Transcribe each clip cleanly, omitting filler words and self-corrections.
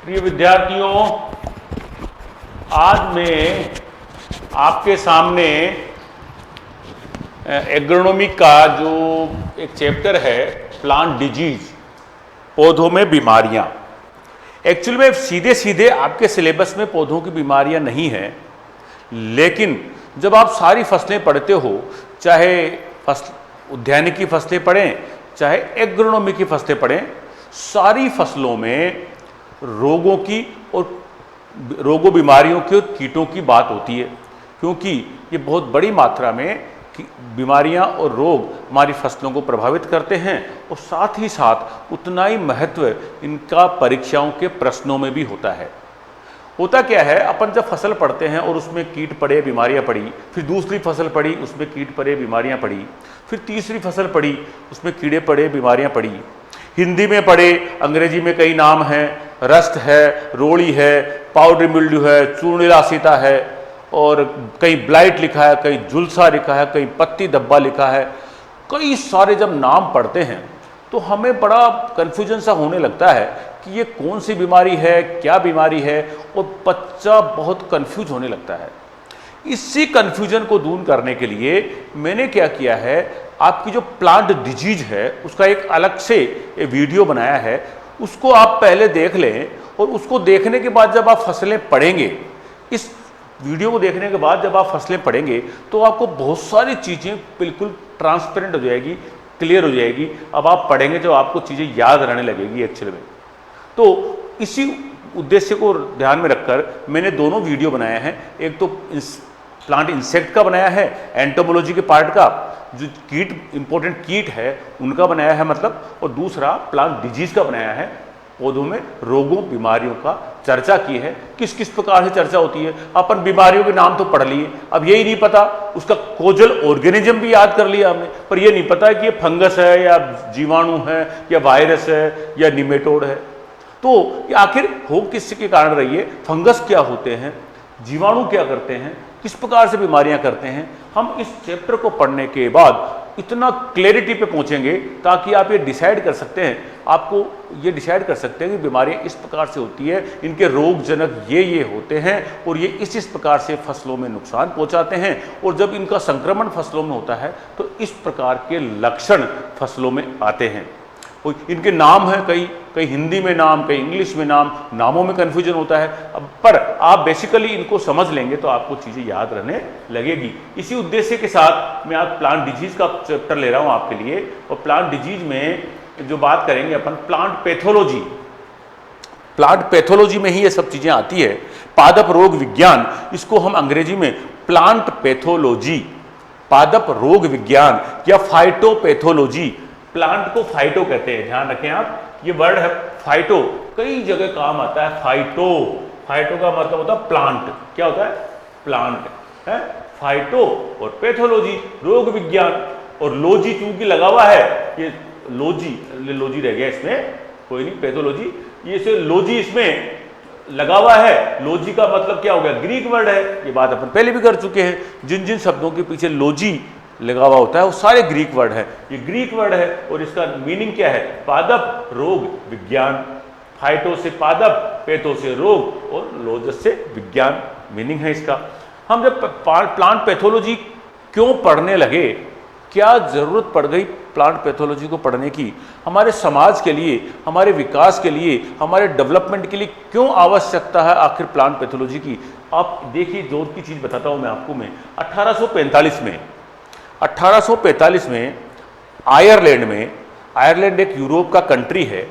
प्रिय विद्यार्थियों, आज मैं आपके सामने एग्रोनॉमी का जो एक चैप्टर है प्लांट डिजीज, पौधों में बीमारियां। एक्चुअली में सीधे सीधे आपके सिलेबस में पौधों की बीमारियां नहीं हैं, लेकिन जब आप सारी फसलें पढ़ते हो, चाहे फसल उद्यानिकी फसलें पढ़ें चाहे एग्रोनॉमी की फसलें पढ़ें, सारी फसलों में रोगों की और रोगों बीमारियों की और कीटों की बात होती है, क्योंकि ये बहुत बड़ी मात्रा में बीमारियां और रोग हमारी फसलों को प्रभावित करते हैं और साथ ही साथ उतना ही महत्व इनका परीक्षाओं के प्रश्नों में भी होता है। होता क्या है, अपन जब फसल पढ़ते हैं और उसमें कीट पड़े बीमारियां पड़ी, फिर दूसरी फसल पड़ी उसमें कीट पड़े बीमारियां पड़ी, फिर तीसरी फसल पड़ी उसमें कीड़े पड़े बीमारियां पड़ी, हिंदी में पढ़े, अंग्रेजी में कई नाम हैं, रस्ट है, रोड़ी है, पाउडर मिल्ड्यू है, चूर्णिलासिता है, और कहीं ब्लाइट लिखा है, कहीं झुलसा लिखा है, कहीं पत्ती धब्बा लिखा है। कई सारे जब नाम पढ़ते हैं तो हमें बड़ा कन्फ्यूजन सा होने लगता है कि ये कौन सी बीमारी है, क्या बीमारी है, और बच्चा बहुत कन्फ्यूज होने लगता है। इसी कन्फ्यूजन को दूर करने के लिए मैंने क्या किया है, आपकी जो प्लांट डिजीज है उसका एक अलग से वीडियो बनाया है, उसको आप पहले देख लें, और उसको देखने के बाद जब आप फसलें पढ़ेंगे, इस वीडियो को देखने के बाद जब आप फसलें पढ़ेंगे तो आपको बहुत सारी चीज़ें बिल्कुल ट्रांसपेरेंट हो जाएगी, क्लियर हो जाएगी। अब आप पढ़ेंगे तो आपको चीज़ें याद रहने लगेगी एक्चुअल में। तो इसी उद्देश्य को ध्यान में रखकर मैंने दोनों वीडियो बनाए हैं। एक तो प्लांट इंसेक्ट का बनाया है, एंटोमोलॉजी के पार्ट का, जो कीट इंपॉर्टेंट कीट है उनका बनाया है मतलब, और दूसरा प्लांट डिजीज का बनाया है, पौधों में रोगों बीमारियों का चर्चा की है, किस किस प्रकार से चर्चा होती है। अपन बीमारियों के नाम तो पढ़ लिए, अब यही नहीं पता उसका कोजल ऑर्गेनिज्म भी याद कर लिया हमने, पर यह नहीं पता कि ये फंगस है या जीवाणु है या वायरस है या निमेटोड है। तो ये आखिर हो किसके कारण रही है, फंगस क्या होते हैं, जीवाणु क्या करते हैं, किस प्रकार से बीमारियां करते हैं। हम इस चैप्टर को पढ़ने के बाद इतना क्लैरिटी पे पहुंचेंगे ताकि आप ये डिसाइड कर सकते हैं, आपको ये डिसाइड कर सकते हैं कि बीमारियां इस प्रकार से होती है, इनके रोगजनक ये होते हैं और ये इस प्रकार से फसलों में नुकसान पहुंचाते हैं, और जब इनका संक्रमण फसलों में होता है तो इस प्रकार के लक्षण फसलों में आते हैं। इनके नाम हैं, कई हिंदी में नाम, कई इंग्लिश में नाम, नामों में कन्फ्यूजन होता है। अब पर आप बेसिकली इनको समझ लेंगे तो आपको चीज़ें याद रहने लगेगी। इसी उद्देश्य के साथ मैं आज प्लांट डिजीज का चैप्टर ले रहा हूं आपके लिए, और प्लांट डिजीज में जो बात करेंगे अपन प्लांट पैथोलॉजी। प्लांट पैथोलॉजी में ही ये सब चीज़ें आती है, पादप रोग विज्ञान, इसको हम अंग्रेजी में प्लांट पैथोलॉजी, पादप रोग विज्ञान या फाइटोपैथोलॉजी। प्लांट को फाइटो कहते हैं, ध्यान रखें आप, ये वर्ड है फाइटो, कई जगह काम आता है। फाइटो का मतलब होता है प्लांट, क्या होता है, प्लांट है। फाइटो और पैथोलॉजी रोग विज्ञान, और लॉजी चूंकि लगा हुआ है, ये लॉजी रह गया इसमें, कोई नहीं, पैथोलॉजी, ये से लॉजी इसमें लगा हुआ है। लॉजी का मतलब क्या हो गया, ग्रीक वर्ड है, ये बात अपन पहले भी कर चुके हैं। जिन जिन शब्दों के पीछे लॉजी लगा हुआ होता है वो सारे ग्रीक वर्ड है, ये ग्रीक वर्ड है, और इसका मीनिंग क्या है, पादप रोग विज्ञान। फाइटो से पादप, पैथो से रोग, और लॉजस से विज्ञान मीनिंग है इसका। हम जब प्लांट पैथोलॉजी क्यों पढ़ने लगे, क्या जरूरत पड़ गई प्लांट पैथोलॉजी को पढ़ने की, हमारे समाज के लिए, हमारे विकास के लिए, हमारे डेवलपमेंट के लिए क्यों आवश्यकता है आखिर प्लांट पैथोलॉजी की। आप देखिए, जोर की चीज बताता हूं मैं आपको। मैं 1845 में आयरलैंड एक यूरोप का कंट्री है,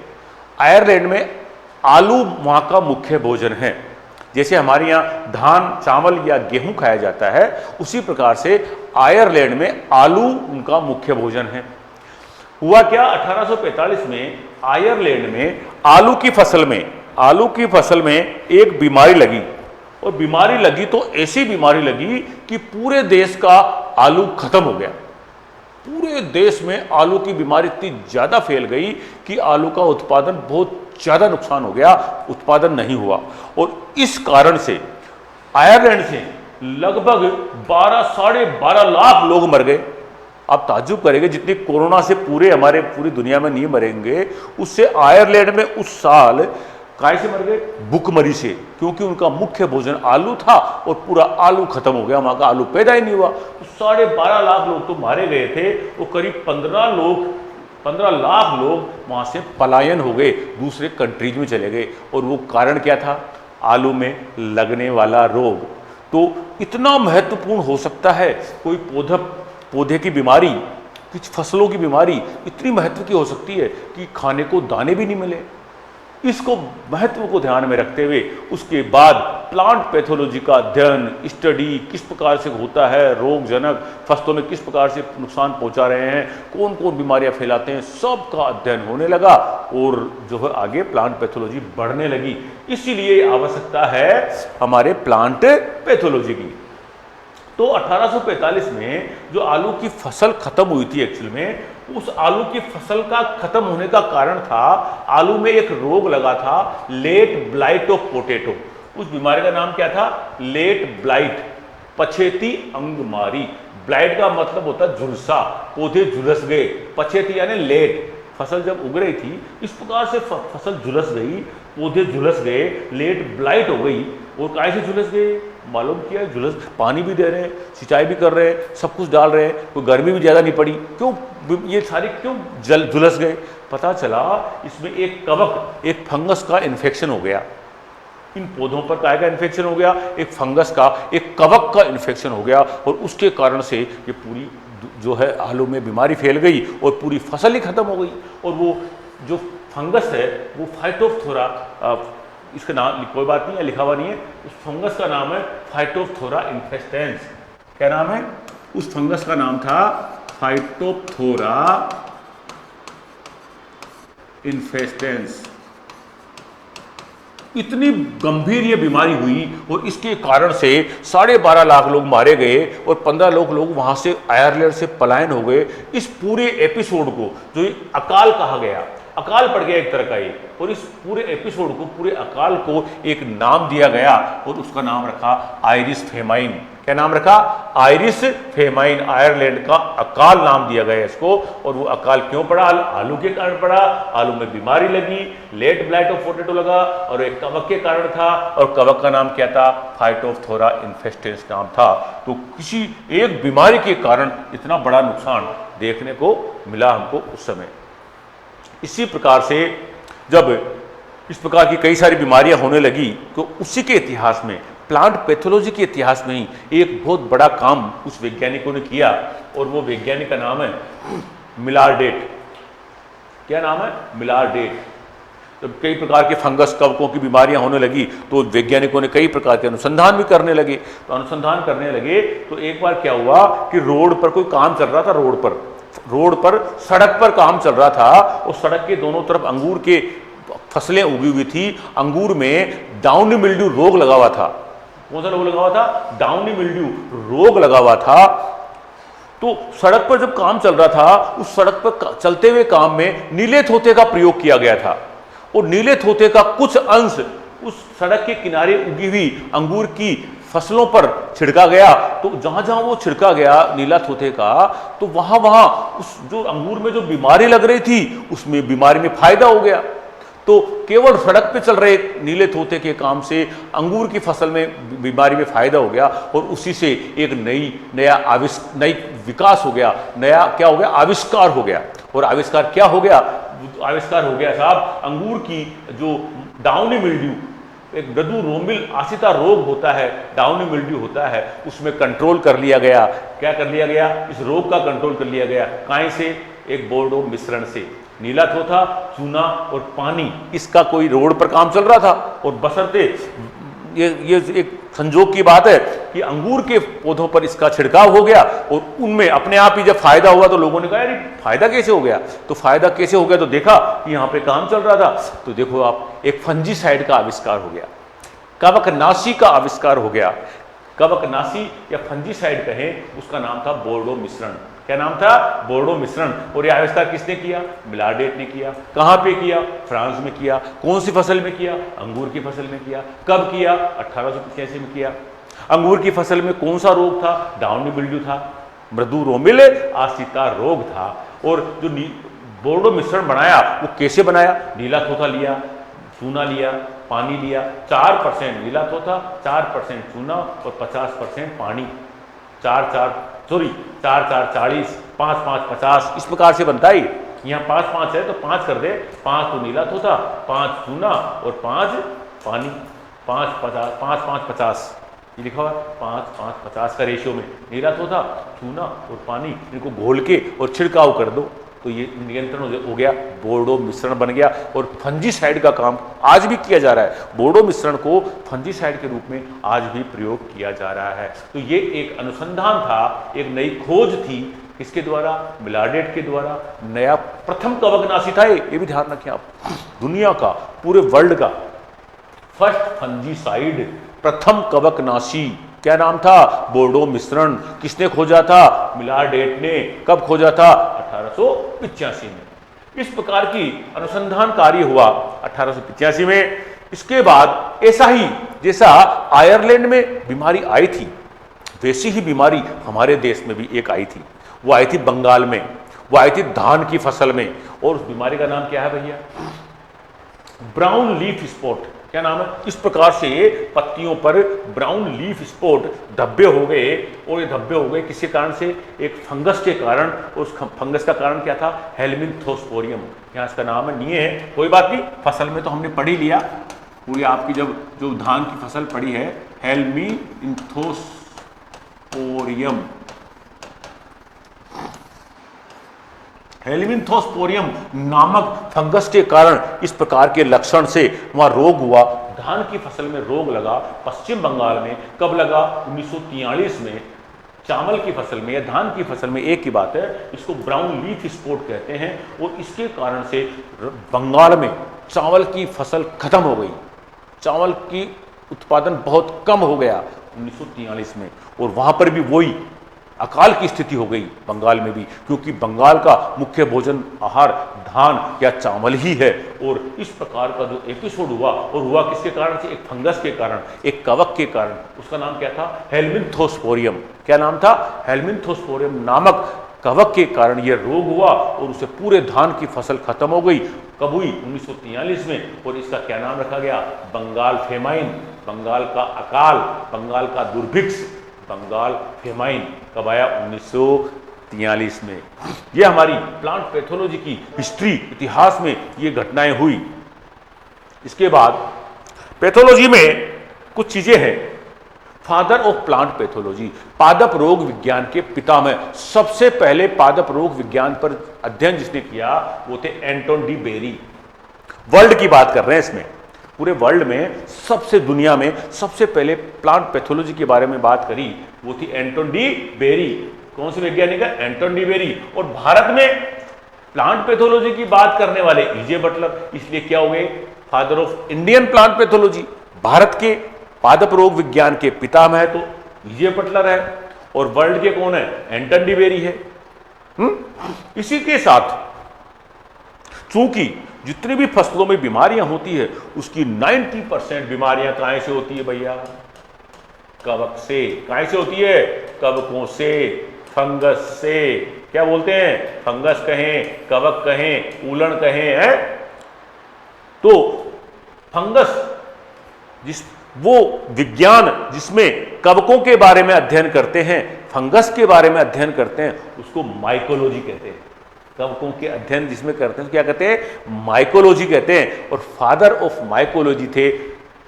आयरलैंड में आलू वहाँ का मुख्य भोजन है। जैसे हमारे यहाँ धान, चावल या गेहूं खाया जाता है, उसी प्रकार से आयरलैंड में आलू उनका मुख्य भोजन है। हुआ क्या, 1845 में आयरलैंड में आलू की फसल में एक बीमारी लगी, और बीमारी लगी तो ऐसी बीमारी लगी कि पूरे देश का आलू खत्म हो गया। पूरे देश में आलू की बीमारी इतनी ज्यादा फैल गई कि आलू का उत्पादन बहुत ज्यादा नुकसान हो गया, उत्पादन नहीं हुआ। और इस कारण से आयरलैंड से लगभग 12 12.5 लाख लोग मर गए। आप ताज्जुब करेंगे, जितनी कोरोना से पूरी दुनिया में नहीं मरेंगे, उससे आयरलैंड में उस साल काहे से मर गए? भूखमरी से, क्योंकि उनका मुख्य भोजन आलू था और पूरा आलू खत्म हो गया, वहां का आलू पैदा ही नहीं हुआ। तो 12.5 लाख लोग तो मारे गए थे, वो करीब 15 लाख लोग वहां से पलायन हो गए, दूसरे कंट्रीज में चले गए। और वो कारण क्या था? आलू में लगने वाला रोग। तो इतना महत्वपूर्ण हो सकता है कोई पौधे की बीमारी, कुछ फसलों की बीमारी इतनी महत्व की हो सकती है कि खाने को दाने भी नहीं मिले। इसको महत्व को ध्यान में रखते हुए उसके बाद प्लांट पैथोलॉजी का अध्ययन, स्टडी किस प्रकार से होता है, रोगजनक फसलों में किस प्रकार से नुकसान पहुंचा रहे हैं, कौन कौन बीमारियां फैलाते हैं, सब का अध्ययन होने लगा और जो है आगे प्लांट पैथोलॉजी बढ़ने लगी। इसीलिए आवश्यकता है हमारे प्लांट पैथोलॉजी की। तो 1845 में जो आलू की फसल खत्म हुई थी, एक्चुअल में उस आलू की फसल का खत्म होने का कारण था, आलू में एक रोग लगा था, लेट ब्लाइट ऑफ पोटैटो। उस बीमारी का नाम क्या था? लेट ब्लाइट, पछेती अंगमारी। ब्लाइट का मतलब होता है झुलसा, पौधे झुलस गए, पछेती यानी लेट। फसल जब उग रही थी इस प्रकार से फसल झुलस गई, पौधे झुलस गए, लेट ब्लाइट हो गई। और काहे से झुलस गए? मालूम किया, झुलस, पानी भी दे रहे हैं, सिंचाई भी कर रहे हैं, सब कुछ डाल रहे हैं, कोई गर्मी भी ज़्यादा नहीं पड़ी, क्यों ये सारी क्यों झुलस गए? पता चला इसमें एक कवक, एक फंगस का इन्फेक्शन हो गया। इन पौधों पर काय का इन्फेक्शन हो गया? एक फंगस का, एक कवक का इन्फेक्शन हो गया और उसके कारण से ये पूरी जो है आलू में बीमारी फैल गई और पूरी फसल ही खत्म हो गई। और वो जो फंगस है वो फाइटोप्थोरा, इसका नाम कोई बात नहीं है, लिखा हुआ नहीं है, उस फंगस का नाम है फाइटोप्थोरा इन्फेस्टेंस। क्या नाम है? उस फंगस का नाम था फाइटोप्थोरा इन्फेस्टेंस। इतनी गंभीर ये बीमारी हुई और इसके कारण से 12.5 लाख लोग मारे गए और 15 लोग वहां से आयरलैंड से पलायन हो गए। इस पूरे एपिसोड को जो अकाल कहा गया, अकाल पड़ गया एक तरह का ये, और इस पूरे एपिसोड को, पूरे अकाल को एक नाम दिया गया और उसका नाम रखा आयरिश फेमाइन। क्या नाम रखा? Irish famine. आयरलैंड का अकाल नाम दिया गया इसको। और वो अकाल क्यों पड़ा? आलू के कारण पड़ा। आलू में बीमारी लगी, लेट ब्लाइट ऑफ पोटैटो लगा और एक कवक के कारण था, और कवक का नाम क्या था? फाइटोप्थोरा इन्फेस्टेंस नाम था। तो किसी एक बीमारी के कारण इतना बड़ा नुकसान देखने को मिला हमको उस समय। इसी प्रकार से जब इस प्रकार की कई सारी बीमारियां होने लगी तो उसी के इतिहास में, प्लांट पैथोलॉजी के इतिहास में ही एक बहुत बड़ा काम उस वैज्ञानिकों ने किया और वो वैज्ञानिक का नाम है मिलारडेट। क्या नाम है? मिलारडेट। जब कई प्रकार के फंगस, कवकों की बीमारियां होने लगी तो वैज्ञानिकों ने कई प्रकार के अनुसंधान भी करने लगे। तो अनुसंधान करने लगे तो एक बार क्या हुआ कि रोड पर कोई काम चल रहा था, रोड पर सड़क पर काम चल रहा था और सड़क के दोनों तरफ अंगूर के फसलें उगी हुई थी। अंगूर में डाउनी मिल्ड्यू रोग लगा हुआ था। कौन सा रोग लगा हुआ था? डाउनी मिल्ड्यू रोग लगा हुआ था। तो सड़क पर जब काम चल रहा था, उस सड़क पर चलते हुए काम में नीले थोते का प्रयोग किया गया था और नीले थोते का कुछ अंश उस सड़क के किनारे उगी हुई अंगूर की फसलों पर छिड़का गया। तो जहां जहां वो छिड़का गया नीला थोते का, तो वहां वहां उस जो अंगूर में जो बीमारी लग रही थी उसमें बीमारी में फायदा हो गया। तो केवल सड़क पे चल रहे नीले तोते के काम से अंगूर की फसल में बीमारी में फायदा हो गया और उसी से एक नई विकास हो गया, नया क्या हो गया? आविष्कार हो गया। और आविष्कार क्या हो गया? आविष्कार हो गया साहब, अंगूर की जो डाउनी मिल्ड्यू, एक मृदु रोमिल आसिता रोग होता है, डाउनी मिल्ड्यू होता है, उसमें कंट्रोल कर लिया गया। क्या कर लिया गया? इस रोग का कंट्रोल कर लिया गया। काहे से? एक बोर्डो मिश्रण से। नीला थोथा, चूना और पानी, इसका कोई रोड पर काम चल रहा था और बशर्ते ये एक संजोग की बात है कि अंगूर के पौधों पर इसका छिड़काव हो गया और उनमें अपने आप ही जब फायदा हुआ तो लोगों ने कहा यार फायदा कैसे हो गया? तो फायदा कैसे हो गया? तो देखा कि यहाँ पे काम चल रहा था, तो देखो आप, एक फंजीसाइड का आविष्कार हो गया, कवकनाशी का आविष्कार हो गया। कवकनाशी या फंजीसाइड कहें, उसका नाम था बोर्डो मिश्रण। क्या नाम था? बोर्डो मिश्रण। और यह आविष्कार किसने किया? मिलारडेट ने किया। कहां पे किया? फ्रांस में किया। कौन सी फसल में किया? अंगूर की फसल में किया। कब किया? 1885 में किया। अंगूर की फसल में कौन सा रोग था? डाउनी मिल्ड्यू था, मृदु रोमिल आसिता रोग था। और जो बोर्डो मिश्रण बनाया वो कैसे बनाया? नीला थोथा लिया, चूना लिया, पानी लिया, 4% नीला तोता, 4% चूना और 50% पानी। 4 4 सॉरी 4 4 40, 5 5 50, इस प्रकार से बनता है। यहाँ 5 5 है तो 5 कर दे, 5 तो नीला तोता, 5 चूना और 5 पानी। 5 50, 5 5 50 ये लिखा हुआ 5 5 50 का रेशियो में नीला तोता, चूना और पानी, इनको घोल के और छिड़काव कर दो तो ये नियंत्रण हो गया, बोर्डो मिश्रण बन गया। और फंजीसाइड का काम आज भी किया जा रहा है, बोर्डो मिश्रण को फंजीसाइड के रूप में आज भी प्रयोग किया जा रहा है। तो ये एक अनुसंधान था, एक नई खोज थी, किसके द्वारा? मिलार्डेट के द्वारा। नया प्रथम कवकनाशी था ये भी ध्यान रखें आप, दुनिया का, पूरे वर्ल्ड का फर्स्ट फंजीसाइड, प्रथम कवकनाशी। क्या नाम था? बोर्डो मिश्रण। किसने खोजा था? मिलार्डेट ने। कब खोजा था? 1885 में। इस प्रकार की अनुसंधान कार्य हुआ 1885 में। इसके बाद ऐसा ही जैसा आयरलैंड में बीमारी आई थी, वैसी ही बीमारी हमारे देश में भी एक आई थी। वो आई थी बंगाल में, वो आई थी धान की फसल में। और उस बीमारी का नाम क्या है भैया? Brown leaf spot. क्या नाम है? इस प्रकार से पत्तियों पर ब्राउन लीफ स्पॉट, धब्बे हो गए। और ये धब्बे हो गए किसके कारण से? एक फंगस के कारण। उस फंगस का कारण क्या था? हेलमिंथोस्पोरियम। यहाँ इसका नाम है, नहीं है, कोई बात नहीं, फसल में तो हमने पढ़ ही लिया पूरी। आपकी जब जो धान की फसल पड़ी है, हेलमिंथोस्पोरियम, हेलमिंथोस्पोरियम नामक फंगस के कारण इस प्रकार के लक्षण से वहां रोग हुआ। धान की फसल में रोग लगा पश्चिम बंगाल में। कब लगा? 1943 में। चावल की फसल में या धान की फसल में एक ही बात है, इसको ब्राउन लीफ स्पॉट कहते हैं। और इसके कारण से बंगाल में चावल की फसल खत्म हो गई, चावल की उत्पादन बहुत कम हो गया 1943 में। और वहां पर भी वही अकाल की स्थिति हो गई बंगाल में भी, क्योंकि बंगाल का मुख्य भोजन आहार धान या चावल ही है। और इस प्रकार का जो एपिसोड हुआ, और हुआ किसके कारण से? एक फंगस के कारण, एक कवक के कारण। उसका नाम क्या था? हेलमिंथोस्पोरियम। क्या नाम था? हेलमिंथोस्पोरियम नामक कवक के कारण यह रोग हुआ और उसे पूरे धान की फसल खत्म हो गई। कब हुई? 1943 में। और इसका क्या नाम रखा गया? बंगाल फेमाइन, बंगाल का अकाल, बंगाल का दुर्भिक्ष, बंगाल फेमाइन। कब आया? 1943 में। ये हमारी प्लांट पैथोलॉजी की हिस्ट्री, इतिहास में ये घटनाएं हुई। इसके बाद पैथोलॉजी में कुछ चीजें हैं। फादर ऑफ प्लांट पैथोलॉजी, पादप रोग विज्ञान के पितामह। सबसे पहले पादप रोग विज्ञान पर अध्ययन जिसने किया वो थे एंटोन डी बेरी। वर्ल्ड की बात कर रहे हैं इसमें, पूरे वर्ल्ड में सबसे, दुनिया में सबसे पहले प्लांट पैथोलॉजी के बारे में बात करी वो थी एंटोन डी बेरी। कौन से वैज्ञानिक है? Anton de berry. और भारत में प्लांट पैथोलॉजी की बात करने वाले ईजे बटलर। इसलिए क्या हो गए? Father of Indian plant pathology. Bharat के पादप रोग विज्ञान के पितामह तो ईजे बटलर है, और वर्ल्ड के कौन है? एंटोन डी बेरी है। इसी के साथ चूंकि जितनी भी फसलों में बीमारियां होती है उसकी 90% बीमारियां कहां से होती है भैया? कवक से। कहां से होती है? कवकों से, फंगस से। क्या बोलते हैं? फंगस कहें, कवक कहें, उलण कहें, है? तो फंगस वो विज्ञान जिसमें कवकों के बारे में अध्ययन करते हैं, फंगस के बारे में अध्ययन करते हैं, उसको माइकोलॉजी कहते हैं। कवकों के अध्ययन जिसमें करते हैं क्या कहते हैं? माइकोलॉजी कहते हैं। और फादर ऑफ माइकोलॉजी थे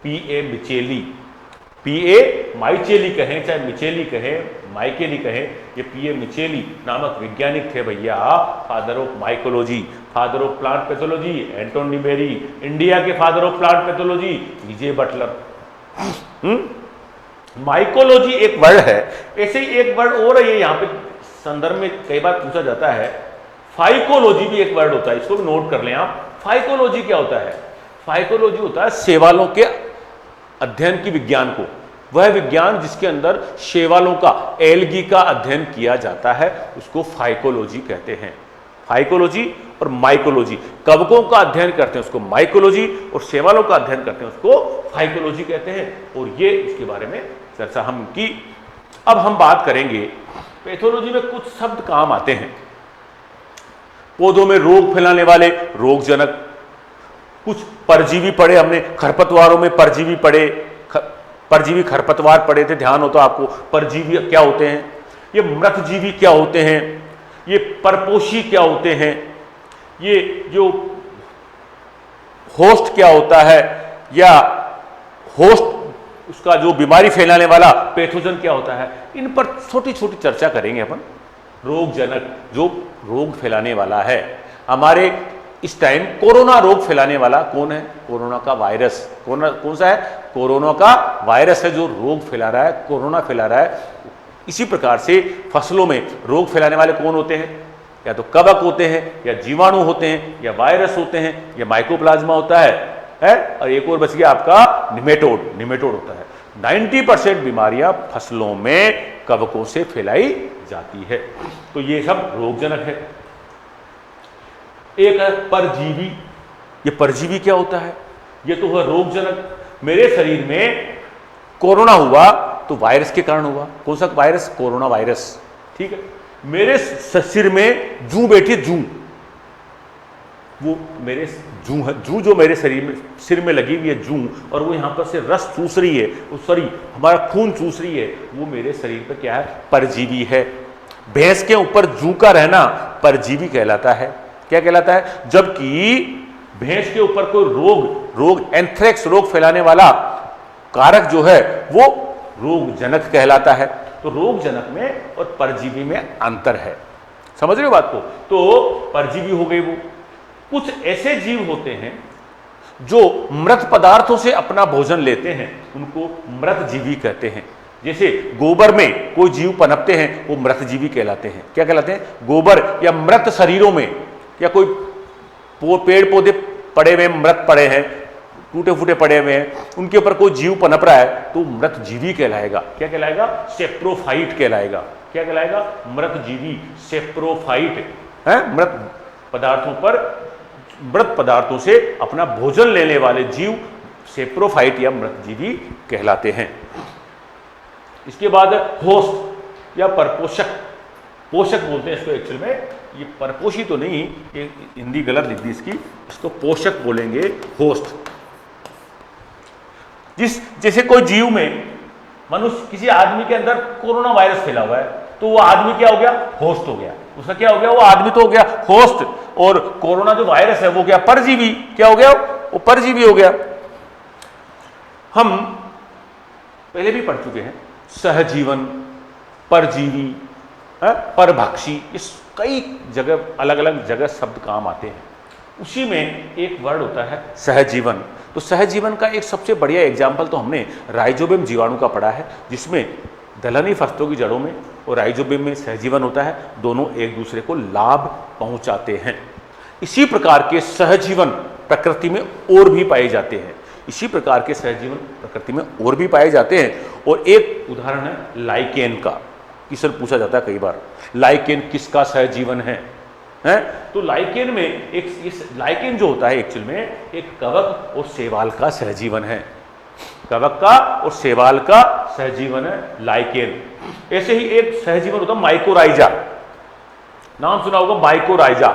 पीए मिचेली। पीए माइचेली कहें, चाहे मिचेली कहें, माइकेली कहें, ये पीए मिचेली नामक वैज्ञानिक थे भैया, father of mycology. Father of plant pathology Anton de Bary. India के father of plant pathology E J Butler. Mycology एक वर्ड है, ऐसे ही एक वर्ड और है, यहाँ पे संदर्भ में कई बार पूछा जाता है। फाइकोलॉजी भी एक वर्ड होता है, इसको भी नोट कर लें आप। फाइकोलॉजी क्या होता है? फाइकोलॉजी होता है शैवालों के अध्ययन की विज्ञान को, वह विज्ञान जिसके अंदर शैवालों का, एल्गी का अध्ययन किया जाता है, उसको फाइकोलॉजी कहते हैं। फाइकोलॉजी और माइकोलॉजी, कवकों का अध्ययन करते हैं उसको माइकोलॉजी, और शैवालों का अध्ययन करते हैं उसको फाइकोलॉजी कहते हैं। और ये इसके बारे में चर्चा हम की। अब हम बात करेंगे पैथोलॉजी में कुछ शब्द काम आते हैं। पौधों में रोग फैलाने वाले रोगजनक, कुछ परजीवी पढ़े हमने, खरपतवारों में परजीवी पढ़े, परजीवी खरपतवार पढ़े थे, ध्यान हो तो आपको। परजीवी क्या होते हैं, ये मृतजीवी क्या होते हैं, ये परपोषी क्या होते हैं, ये जो होस्ट क्या होता है, या होस्ट उसका जो बीमारी फैलाने वाला पैथोजन क्या होता है, इन पर छोटी छोटी चर्चा करेंगे अपन। रोगजनक जो रोग फैलाने वाला है हमारे इस टाइम, कोरोना रोग फैलाने वाला कौन है, कोरोना का वायरस। कौन सा है, कोरोना का वायरस है जो रोग फैला रहा है, कोरोना फैला रहा है। इसी प्रकार से फसलों में रोग फैलाने वाले कौन होते हैं, या तो कवक होते हैं, या जीवाणु होते हैं, या वायरस होते हैं, या माइकोप्लाज्मा होता है, और एक और बच गया आपका निमेटोड होता है। 90% बीमारियां फसलों में कवकों से फैलाई जाती है। तो ये सब रोगजनक है। एक है परजीवी। ये परजीवी क्या होता है, ये तो है रोगजनक। मेरे शरीर में कोरोना हुआ तो वायरस के कारण हुआ। कौन सा वायरस, कोरोना वायरस, ठीक है। मेरे सिर में जू बैठी, जू, वो मेरे जू है, जू जो मेरे शरीर में सिर में लगी हुई है जू, और वो यहाँ पर से रस चूस रही है, सॉरी हमारा खून चूस रही है, वो मेरे शरीर पर क्या है, परजीवी है। भैंस के ऊपर जू का रहना परजीवी कहलाता है। क्या कहलाता है, जबकि भैंस के ऊपर कोई रोग एंथ्रेक्स रोग फैलाने वाला कारक जो है वो रोगजनक कहलाता है। तो रोगजनक में और परजीवी में अंतर है, समझ रहे हो बात को। तो परजीवी हो गई वो। कुछ ऐसे जीव होते हैं जो मृत पदार्थों से अपना भोजन लेते हैं, उनको मृतजीवी कहते हैं। जैसे गोबर में कोई जीव पनपते हैं, वो मृतजीवी कहलाते हैं। क्या कहलाते हैं, गोबर या मृत शरीरों में, या कोई पेड़ पौधे पड़े हुए मृत पड़े हैं, टूटे फूटे पड़े हुए हैं, उनके ऊपर कोई जीव पनप रहा है तो मृतजीवी कहलाएगा। क्या कहलाएगा, सेप्रोफाइट कहलाएगा। क्या कहलाएगा, मृतजीवी, सेप्रोफाइट है। मृत पदार्थों से अपना भोजन लेने वाले जीव सेप्रोफाइट या मृतजीवी कहलाते हैं। इसके बाद होस्ट या परपोषक, पोषक बोलते हैं इसको एक्चुअल में, ये परपोषी तो नहीं, ये हिंदी गलत लिख दी इसकी, इसको पोषक बोलेंगे, होस्ट। जैसे कोई जीव में, मनुष्य किसी आदमी के अंदर कोरोना वायरस फैला हुआ है, तो वो आदमी क्या हो गया, होस्ट हो गया। उसका क्या हो गया, वो आदमी तो हो गया होस्ट, और कोरोना जो वायरस है वो क्या, परजीवी। क्या हो गया, वो परजीवी हो गया। हम पहले भी पढ़ चुके हैं, सहजीवन, परजीवी, परभक्षी, इस कई जगह अलग अलग जगह शब्द काम आते हैं। उसी में एक वर्ड होता है सहजीवन। तो सहजीवन का एक सबसे बढ़िया एग्जाम्पल तो हमने राइजोबियम जीवाणु का पढ़ा है, जिसमें दलहनी फसलों की जड़ों में और राइजोबियम में सहजीवन होता है, दोनों एक दूसरे को लाभ पहुंचाते हैं। इसी प्रकार के सहजीवन प्रकृति में और भी पाए जाते हैं। इसी प्रकार के सहजीवन प्रकृति में और भी पाए जाते हैं। और एक उदाहरण है लाइकेन का, किससे पूछा जाता है कई बार, लाइकेन किसका सहजीवन है? तो लाइकेन में एक लाइकेन जो होता है एक्चुअल में एक कवक और शैवाल का सहजीवन है। कवक का और शैवाल का सहजीवन है लाइकेन। ऐसे ही एक सहजीवन होता है माइकोराइजा, नाम सुना होगा माइकोराइजा।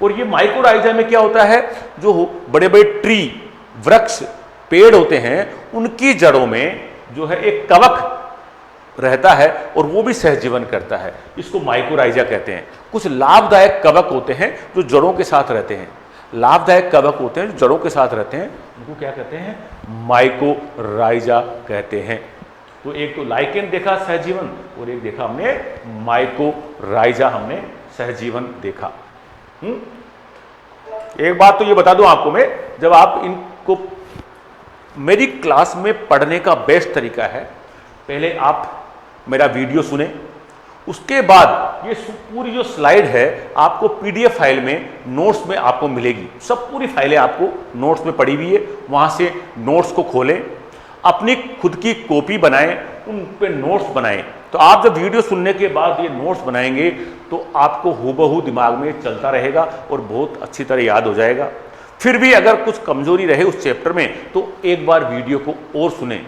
और ये माइकोराइजा में क्या होता है, जो बड़े बड़े ट्री, वृक्ष, पेड़ होते हैं, उनकी जड़ों में जो है एक कवक रहता है और वो भी सहजीवन करता है। इसको माइकोराइजा कहते हैं। कुछ लाभदायक कवक होते हैं जो जड़ों के साथ रहते हैं। लाभदायक कवक होते हैं जो जड़ों के साथ रहते हैं, उनको क्या कहते हैं, माइकोराइजा कहते हैं। तो एक तो लाइकेन देखा सहजीवन, और एक देखा हमने माइकोराइजा, हमने सहजीवन देखा। एक बात तो ये बता दूं आपको मैं, जब आप इनको मेरी क्लास में पढ़ने का बेस्ट तरीका है, पहले आप मेरा वीडियो सुने, उसके बाद ये पूरी जो स्लाइड है आपको पीडीएफ फाइल में, नोट्स में आपको मिलेगी। सब पूरी फाइलें आपको नोट्स में पड़ी हुई है, वहाँ से नोट्स को खोलें, अपनी खुद की कॉपी बनाएं, उन पे नोट्स बनाएं। तो आप जब वीडियो सुनने के बाद ये नोट्स बनाएंगे तो आपको हूबहू दिमाग में चलता रहेगा और बहुत अच्छी तरह याद हो जाएगा। फिर भी अगर कुछ कमजोरी रहे उस चैप्टर में तो एक बार वीडियो को और सुने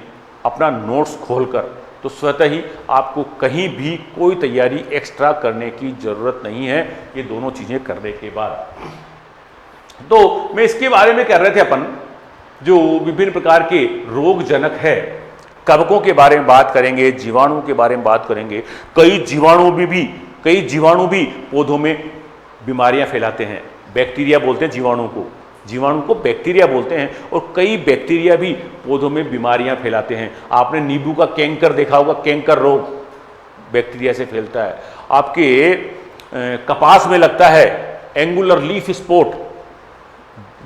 अपना नोट्स खोलकर, तो स्वतः ही आपको कहीं भी कोई तैयारी एक्स्ट्रा करने की जरूरत नहीं है ये दोनों चीजें करने के बाद। तो मैं इसके बारे में कर रहे थे अपन, जो विभिन्न प्रकार के रोग जनक है, कवकों के बारे में बात करेंगे, जीवाणुओं के बारे में बात करेंगे। कई जीवाणु भी पौधों में बीमारियां फैलाते हैं। बैक्टीरिया बोलते हैं जीवाणु को बैक्टीरिया बोलते हैं, और कई बैक्टीरिया भी पौधों में बीमारियां फैलाते हैं। आपने नींबू का कैंकर देखा होगा, कैंकर रोग बैक्टीरिया से फैलता है। आपके कपास में लगता है एंगुलर लीफ स्पॉट,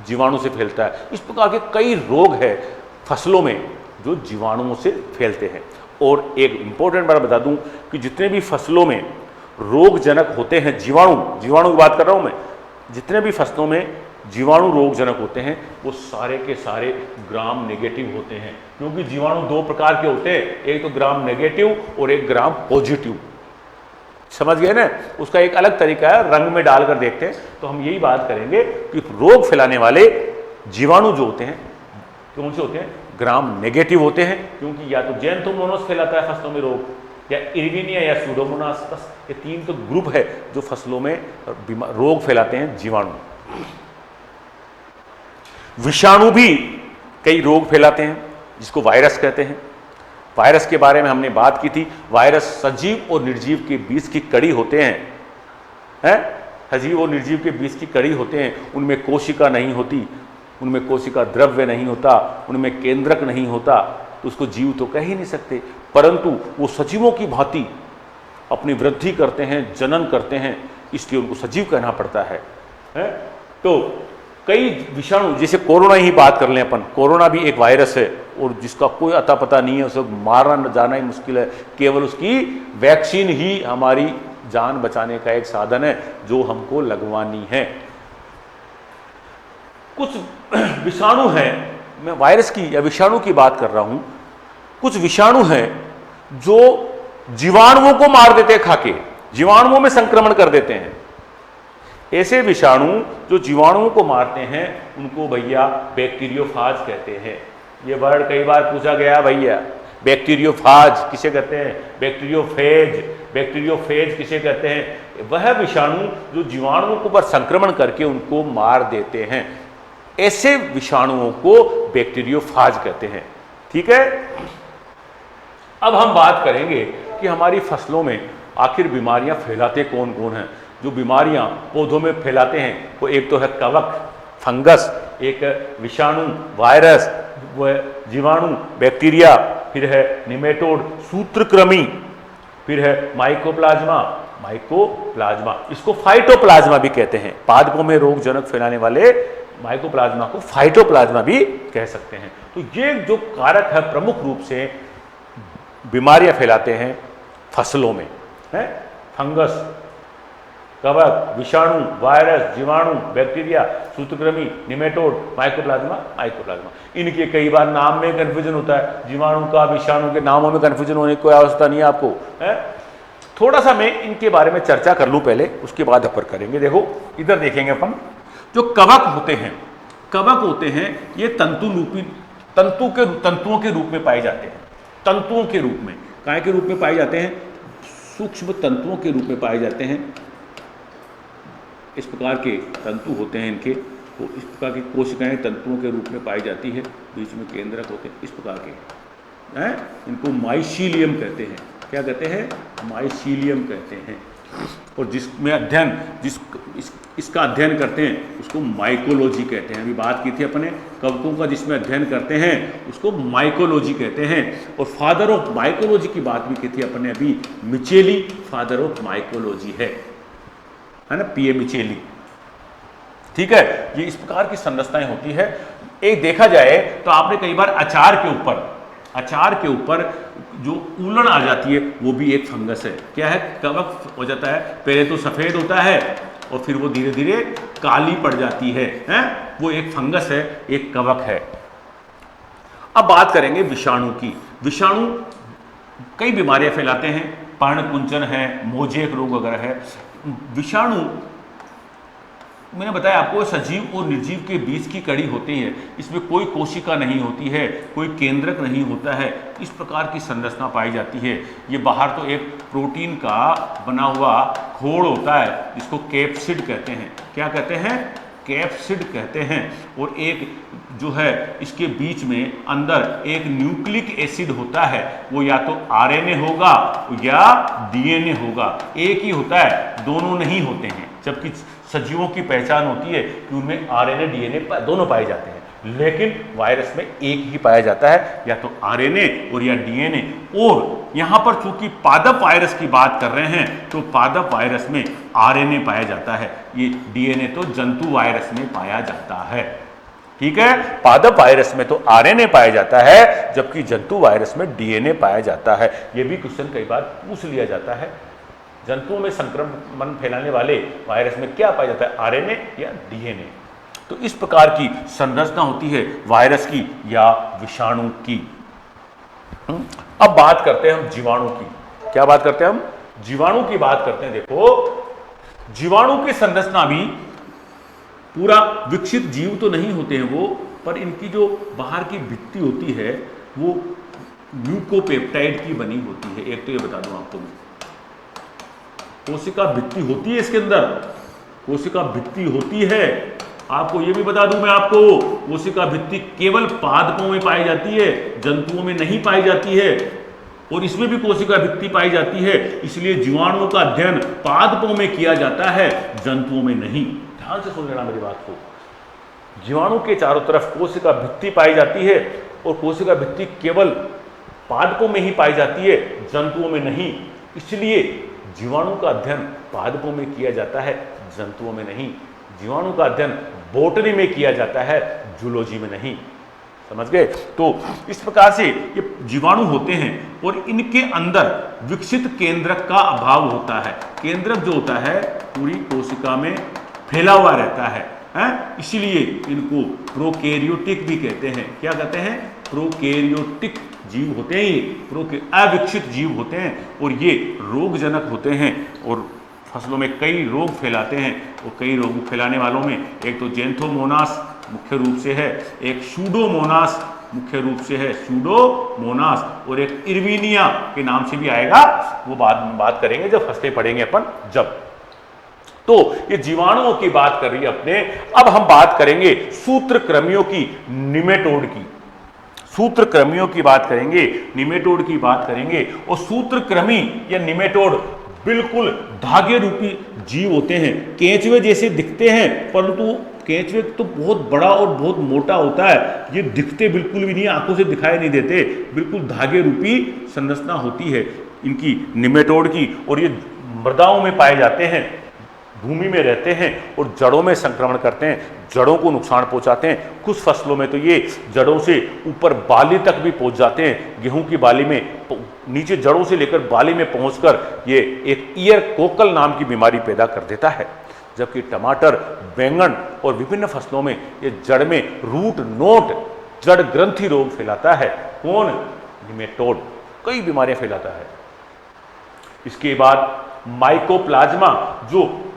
जीवाणु से फैलता है। इस प्रकार के कई रोग है फसलों में जो जीवाणुओं से फैलते हैं। और एक इंपॉर्टेंट बात बता दूं कि जितने भी फसलों में रोगजनक होते हैं, जीवाणु की बात कर रहा हूं मैं, जितने भी फसलों में जीवाणु रोगजनक होते हैं वो सारे के सारे ग्राम नेगेटिव होते हैं। क्योंकि जीवाणु दो प्रकार के होते हैं, एक तो ग्राम नेगेटिव और एक ग्राम पॉजिटिव। समझ गए ना? उसका एक अलग तरीका है, रंग में डालकर देखते हैं। तो हम यही बात करेंगे कि रोग फैलाने वाले जीवाणु जो होते हैं कौन से होते हैं? ग्राम नेगेटिव होते हैं, क्योंकि या तो ज़ैंथोमोनास फैलाता है फसलों में रोग, या इरविनिया या सूडोमोनास, ये तीन तो ग्रुप है जो फसलों में रोग फैलाते हैं जीवाणु। विषाणु भी कई रोग फैलाते हैं, जिसको वायरस कहते हैं। वायरस के बारे में हमने बात की थी। वायरस सजीव और निर्जीव के बीच की कड़ी होते हैं, सजीव और निर्जीव के बीच की कड़ी होते हैं। उनमें कोशिका नहीं होती, उनमें कोशिका द्रव्य नहीं होता, उनमें केंद्रक नहीं होता, तो उसको जीव तो कह ही नहीं सकते। परंतु वो सजीवों की भांति अपनी वृद्धि करते हैं, जनन करते हैं, इसलिए उनको सजीव कहना पड़ता है। तो कई विषाणु, जैसे कोरोना ही बात कर लें अपन, कोरोना भी एक वायरस है और जिसका कोई अता पता नहीं है, उसे मारना जाना ही मुश्किल है। केवल उसकी वैक्सीन ही हमारी जान बचाने का एक साधन है जो हमको लगवानी है। कुछ विषाणु हैं, मैं वायरस की या विषाणु की बात कर रहा हूं, कुछ विषाणु हैं जो जीवाणुओं को मार देते हैं, खाके जीवाणुओं में संक्रमण कर देते हैं। ऐसे विषाणु जो जीवाणुओं को मारते हैं उनको भैया बैक्टीरियोफाज कहते हैं। ये वर्ड कई बार पूछा गया भैया, बैक्टीरियोफाज किसे कहते हैं? बैक्टीरियोफेज किसे कहते हैं? वह विषाणु जो जीवाणुओं को पर संक्रमण करके उनको मार देते हैं, ऐसे विषाणुओं को बैक्टीरियोफाज कहते हैं। ठीक है, अब हम बात करेंगे कि हमारी फसलों में आखिर बीमारियां फैलाते कौन कौन हैं। जो बीमारियां पौधों में फैलाते हैं वो एक तो है कवक, फंगस, एक विषाणु, वायरस, वह जीवाणु, बैक्टीरिया, फिर है निमेटोड, सूत्रकृमि, फिर है माइकोप्लाज्मा। इसको फाइटोप्लाज्मा भी कहते हैं। पादपों में रोगजनक फैलाने वाले माइकोप्लाज्मा को फाइटोप्लाज्मा भी कह सकते हैं। तो ये जो कारक है प्रमुख रूप से बीमारियां फैलाते हैं फसलों में, है फंगस, कवक, विषाणु, वायरस, जीवाणु, बैक्टीरिया, सूत्रकृमि, निमेटोड, माइकोप्लाज्मा। इनके कई बार नाम में कंफ्यूजन होता है। जीवाणु का, विषाणु के नामों में कंफ्यूजन होने की कोई आवश्यकता नहीं है आपको, है? थोड़ा सा मैं इनके बारे में चर्चा कर लूं पहले, उसके बाद अपन करेंगे। देखो इधर देखेंगे अपन, जो कवक होते हैं ये तंतुओं के रूप में पाए जाते हैं। तंतुओं के रूप में, काय के रूप में पाए जाते हैं? सूक्ष्म तंतुओं के रूप में पाए जाते हैं। इस प्रकार के तंतु होते हैं इनके, तो इस प्रकार की कोशिकाएं तंतुओं के रूप में पाई जाती है, बीच में केंद्रक होते हैं, इस प्रकार के हैं। इनको माइसीलियम कहते हैं। क्या कहते हैं? माइसीलियम कहते हैं। और जिसमें इसका अध्ययन करते हैं उसको माइकोलॉजी कहते हैं। अभी बात की थी अपने कवकों का, जिसमें अध्ययन करते हैं उसको माइकोलॉजी कहते हैं। और फादर ऑफ माइकोलॉजी की बात भी की थी अपने अभी, मिचेली फादर ऑफ माइकोलॉजी है ना, पीए मिचेली। ठीक है, ये इस प्रकार की संरचनाएं होती है। एक देखा जाए तो आपने कई बार अचार के ऊपर जो उलण आ जाती है वो भी एक फंगस है। क्या है? कवक हो जाता है। पहले तो सफेद होता है और फिर वो धीरे धीरे काली पड़ जाती है, वो एक फंगस है, एक कवक है। अब बात करेंगे विषाणु की। विषाणु कई बीमारियां फैलाते हैं, पर्णकुंचन है, मोजेक रोग वगैरह है। विषाणु मैंने बताया आपको सजीव और निर्जीव के बीच की कड़ी होती है। इसमें कोई कोशिका नहीं होती है, कोई केंद्रक नहीं होता है, इस प्रकार की संरचना पाई जाती है। ये बाहर तो एक प्रोटीन का बना हुआ खोड़ होता है जिसको कैप्सिड कहते हैं। क्या कहते हैं? कैप्सिड कहते हैं, और एक जो है इसके बीच में अंदर एक न्यूक्लिक एसिड होता है, वो या तो आरएनए होगा या डीएनए होगा, एक ही होता है, दोनों नहीं होते हैं। जबकि सजीवों की पहचान होती है कि उनमें आरएनए डीएनए दोनों पाए जाते हैं, लेकिन वायरस में एक ही पाया जाता है, या तो आरएनए और या डीएनए। और यहां पर चूंकि पादप वायरस की बात कर रहे हैं तो पादप वायरस में आरएनए पाया जाता है, ये डीएनए तो जंतु वायरस में पाया जाता है। ठीक है, पादप वायरस में तो आरएनए पाया जाता है, जबकि जंतु वायरस में डीएनए पाया जाता है। यह भी क्वेश्चन कई बार पूछ लिया जाता है, जंतुओं में संक्रमण फैलाने वाले वायरस में क्या पाया जाता है, आरएनए या डीएनए। तो इस प्रकार की संरचना होती है वायरस की या विषाणु की। अब बात करते हैं हम जीवाणु की। क्या बात करते हैं हम? जीवाणु की बात करते हैं। देखो, जीवाणु की संरचना भी पूरा विकसित जीव तो नहीं होते हैं वो, पर इनकी जो बाहर की भित्ति होती है वो म्यूकोपेप्टाइड की बनी होती है। एक तो ये बता दूं आपको, कोशिका भित्ति होती है इसके अंदर, कोशिका भित्ति होती है। आपको ये भी बता दूं मैं आपको, कोशिका भित्ति केवल पादपों में पाई जाती है, जंतुओं में नहीं पाई जाती है। और इसमें भी कोशिका भित्ति पाई जाती है, इसलिए जीवाणुओं का अध्ययन पादपों में किया जाता है, जंतुओं में नहीं। ध्यान से सुन लेना मेरी बात को। जीवाणु के चारों तरफ कोशिका भित्ति पाई जाती है, और कोशिका भित्ति केवल पादपों में ही पाई जाती है, जंतुओं में नहीं। इसलिए जीवाणु का अध्ययन पादपों में किया जाता है, जंतुओं में नहीं। जीवाणु का अध्ययन बोटनी में किया जाता है, जूलॉजी में नहीं। समझ गए? तो इस प्रकार से ये जीवाणु होते हैं, और इनके अंदर विकसित केंद्रक का अभाव होता है। केंद्रक जो होता है पूरी कोशिका में फैला हुआ रहता है, इसीलिए इनको प्रोकैरियोटिक भी कहते हैं। क्या कहते हैं? प्रोकैरियोटिक जीव होते हैं ये, अविकसित जीव होते हैं, और ये रोगजनक होते हैं और फसलों में कई रोग फैलाते हैं। और कई रोग फैलाने वालों में एक तो जेंथोमोनास मुख्य रूप से है, एक सूडोमोनास मुख्य रूप से है, सूडोमोनास, और एक इर्विनिया के नाम से भी आएगा, वो बात करेंगे जब फसलें पढ़ेंगे अपन जब। तो ये जीवाणुओं की बात कर रही है अपने। अब हम बात करेंगे सूत्रकृमियों की, निमेटोड की। सूत्रकृमियों की बात करेंगे, निमेटोड की बात करेंगे। और सूत्रकृमि या निमेटोड बिल्कुल धागे रूपी जीव होते हैं, केंचुए जैसे दिखते हैं, परंतु केंचुए तो बहुत बड़ा और बहुत मोटा होता है, ये दिखते बिल्कुल भी नहीं, आंखों से दिखाई नहीं देते, बिल्कुल धागे रूपी संरचना होती है इनकी निमेटोड की। और ये मृदाओं में पाए जाते हैं, भूमि में रहते हैं और जड़ों में संक्रमण करते हैं, जड़ों को नुकसान पहुंचाते हैं। कुछ फसलों में तो ये जड़ों से ऊपर बाली तक भी पहुंच जाते हैं। गेहूं की बाली में नीचे जड़ों से लेकर बाली में पहुंचकर ये एक ईयर कोकल नाम की बीमारी पैदा कर देता है। जबकि टमाटर, बैंगन और विभिन्न फसलों में ये जड़ में रूट नोट जड़ ग्रंथि रोग फैलाता है। कौन? निमेटोड कई बीमारियां फैलाता है। इसके बाद माइकोप्लाज्मा, जो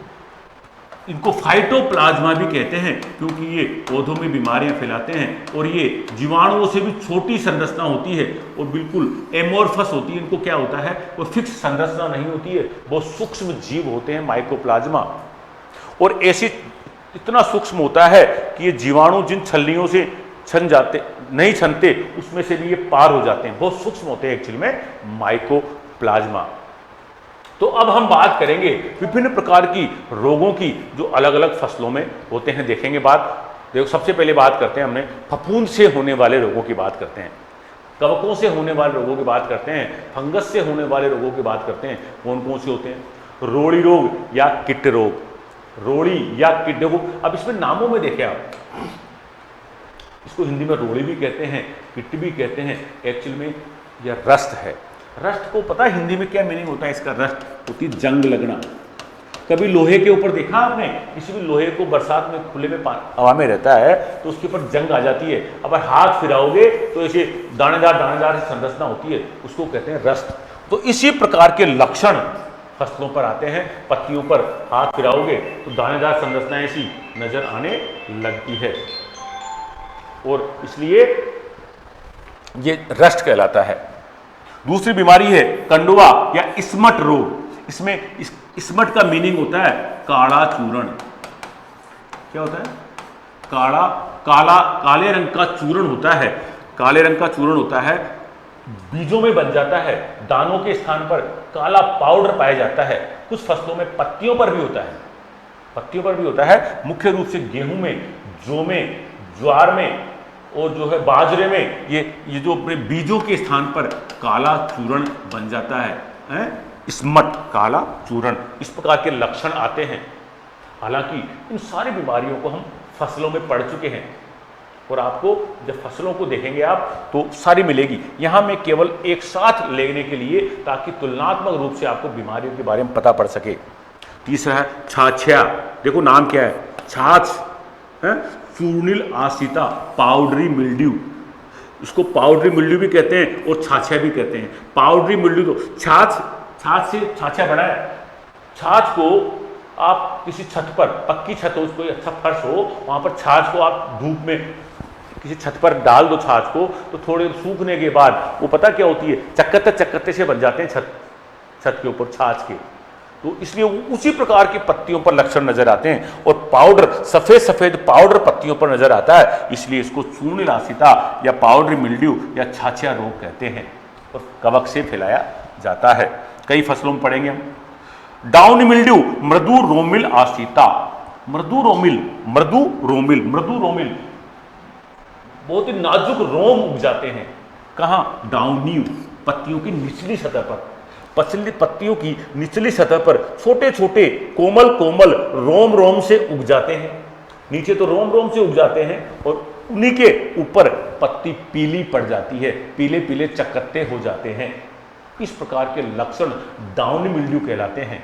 इनको फाइटोप्लाज्मा भी कहते हैं, क्योंकि ये पौधों में बीमारियां फैलाते हैं, और ये जीवाणुओं से भी छोटी संरचना होती है और बिल्कुल एमोर्फस होती है। इनको क्या होता है, वो फिक्स संरचना नहीं होती है, बहुत सूक्ष्म जीव होते हैं माइकोप्लाज्मा। और ऐसी इतना सूक्ष्म होता है कि ये जीवाणु जिन छलनियों से छन जाते नहीं छनते, उसमें से भी ये पार हो जाते हैं, बहुत सूक्ष्म होते हैं एक्चुअली में माइकोप्लाज्मा। तो अब हम बात करेंगे विभिन्न प्रकार की रोगों की जो अलग अलग फसलों में होते हैं, देखेंगे बात। देखो, सबसे पहले बात करते हैं, हमने फफूंद से होने वाले रोगों की बात करते हैं, कवकों से होने वाले रोगों की बात करते हैं, फंगस से होने वाले रोगों की बात करते हैं। कौन कौन से होते हैं? रोड़ी रोग या किट रोग, रोड़ी या किट रोग। अब इसमें नामों में देखें आप, इसको हिंदी में रोड़ी भी कहते हैं, किट भी कहते हैं, एक्चुअल में यह रस्ट है। रस्ट को पता है हिंदी में क्या मीनिंग होता है इसका? रस्ट होती जंग लगना। कभी लोहे के ऊपर देखा आपने? किसी भी लोहे को बरसात में खुले में हवा में रहता है तो उसके ऊपर जंग आ जाती है, अगर हाथ फिराओगे तो ऐसे दानेदार संरचना होती है, उसको कहते हैं रस्ट। तो इसी प्रकार के लक्षण फसलों पर आते हैं। पत्तियों पर हाथ फिराओगे तो दानेदार संरचना ऐसी नजर आने लगती है, और इसलिए ये रस्ट कहलाता है। दूसरी बीमारी है कंडुआ या स्मट रोग। इसमें स्मट का मीनिंग होता है काड़ा चूर्ण। क्या होता है? काले रंग का चूर्ण होता है, काले रंग का चूर्ण होता है, बीजों में बन जाता है, दानों के स्थान पर काला पाउडर पाया जाता है। कुछ फसलों में पत्तियों पर भी होता है, पत्तियों पर भी होता है। मुख्य रूप से गेहूं में, जौ में, ज्वार में और जो है बाजरे में ये जो अपने बीजों के स्थान पर काला चूर्ण बन जाता है, स्मट, काला चूर्ण, इस प्रकार के लक्षण आते हैं। हालांकि इन सारी बीमारियों को हम फसलों में पढ़ चुके हैं और आपको जब फसलों को देखेंगे आप तो सारी मिलेगी। यहां मैं केवल एक साथ लेने के लिए ताकि तुलनात्मक रूप से आपको बीमारियों के बारे में पता पड़ सके। तीसरा है छाछिया। देखो नाम क्या है, छाछ है, चूर्णिल आसिता, पाउडरी मिल्ड्यू, इसको पाउडरी मिल्ड्यू भी कहते हैं और छाछिया भी कहते हैं। पाउडरी मिल्ड्यू तो छाछ से छाछिया बना है। छाछ को आप किसी छत पर, पक्की छत हो, कोई अच्छा फर्श हो, वहां पर छाछ को आप धूप में किसी छत पर डाल दो छाछ को, तो थोड़े सूखने के बाद वो पता क्या होती है, चक्कते से बन जाते हैं छत के ऊपर छाछ के। तो इसलिए उसी प्रकार की पत्तियों पर लक्षण नजर आते हैं और पाउडर, सफेद पाउडर पत्तियों पर नजर आता है, इसलिए इसको चूर्णिल आसिता या पाउडरी मिल्ड्यू या छाछिया रोग कहते हैं और कवक से फैलाया जाता है। कई फसलों में पढ़ेंगे हम। डाउन मिल्ड्यू, मृदु रोमिल आसिता, मृदु रोमिल बहुत ही नाजुक रोम उग जाते हैं। कहां? डाउनी, पत्तियों की निचली सतह पर, पत्तियों की निचली सतह पर छोटे छोटे कोमल रोम से उग जाते हैं। नीचे तो रोम से उग जाते हैं और उन्हीं के ऊपर पत्ती पीली पड़ जाती है, पीले चकत्ते हो जाते हैं। इस प्रकार के लक्षण डाउनी मिल्ड्यू कहलाते हैं।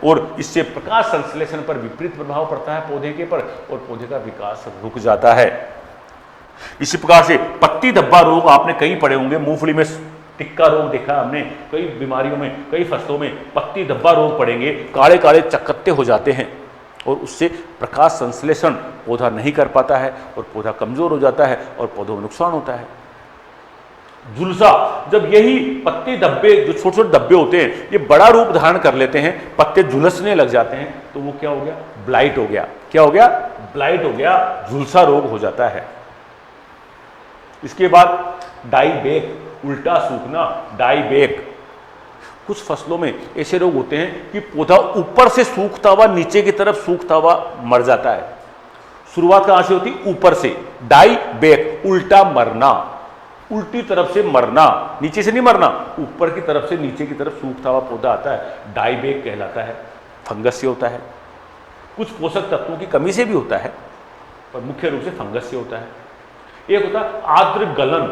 और इससे प्रकाश संश्लेषण पर विपरीत प्रभाव पड़ता है पौधे के पर और पौधे का विकास रुक जाता है। इसी प्रकार से पत्ती धब्बा रोग आपने कई पढ़े होंगे। मूंगफली में टिक्का रोग देखा हमने, कई बीमारियों में, कई फसलों में पत्ती धब्बा रोग पड़ेंगे, काले चकत्ते हो जाते हैं और उससे प्रकाश संश्लेषण पौधा नहीं कर पाता है और पौधा कमजोर हो जाता है और पौधों में नुकसान होता है। झुलसा, जब यही पत्ती धब्बे, जो छोटे छोटे धब्बे होते हैं, ये बड़ा रूप धारण कर लेते हैं, पत्ते झुलसने लग जाते हैं, तो वो क्या हो गया? ब्लाइट हो गया। क्या हो गया? ब्लाइट हो गया, झुलसा रोग हो जाता है। इसके बाद डाईबैक, उल्टा सूखना, डाईबैक। कुछ फसलों में ऐसे रोग होते हैं कि पौधा ऊपर से सूखता हुआ नीचे की तरफ सूखता हुआ मर जाता है। शुरुआत कहां से होती? ऊपर से। डाईबैक, उल्टा मरना, उल्टी तरफ से मरना, नीचे से नहीं मरना, ऊपर की तरफ से नीचे की तरफ सूखता हुआ पौधा आता है, डाईबैक कहलाता है। फंगस से होता है, कुछ पोषक तत्वों की कमी से भी होता है और मुख्य रूप से फंगस से होता है। एक होता है आर्द्र गलन,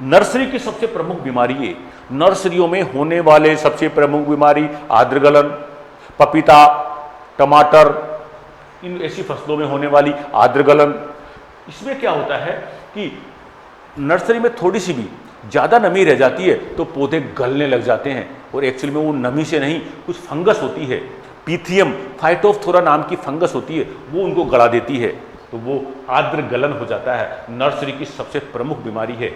नर्सरी की सबसे प्रमुख बीमारी है। नर्सरियों में होने वाले सबसे प्रमुख बीमारी आर्द्र गलन, पपीता, टमाटर, इन ऐसी फसलों में होने वाली आर्द्र गलन। इसमें क्या होता है कि नर्सरी में थोड़ी सी भी ज़्यादा नमी रह जाती है तो पौधे गलने लग जाते हैं और एक्चुअली में वो नमी से नहीं, कुछ फंगस होती है, पीथियम फाइटोफथोरा नाम की फंगस होती है, वो उनको गला देती है, तो वो आर्द्र गलन हो जाता है। नर्सरी की सबसे प्रमुख बीमारी है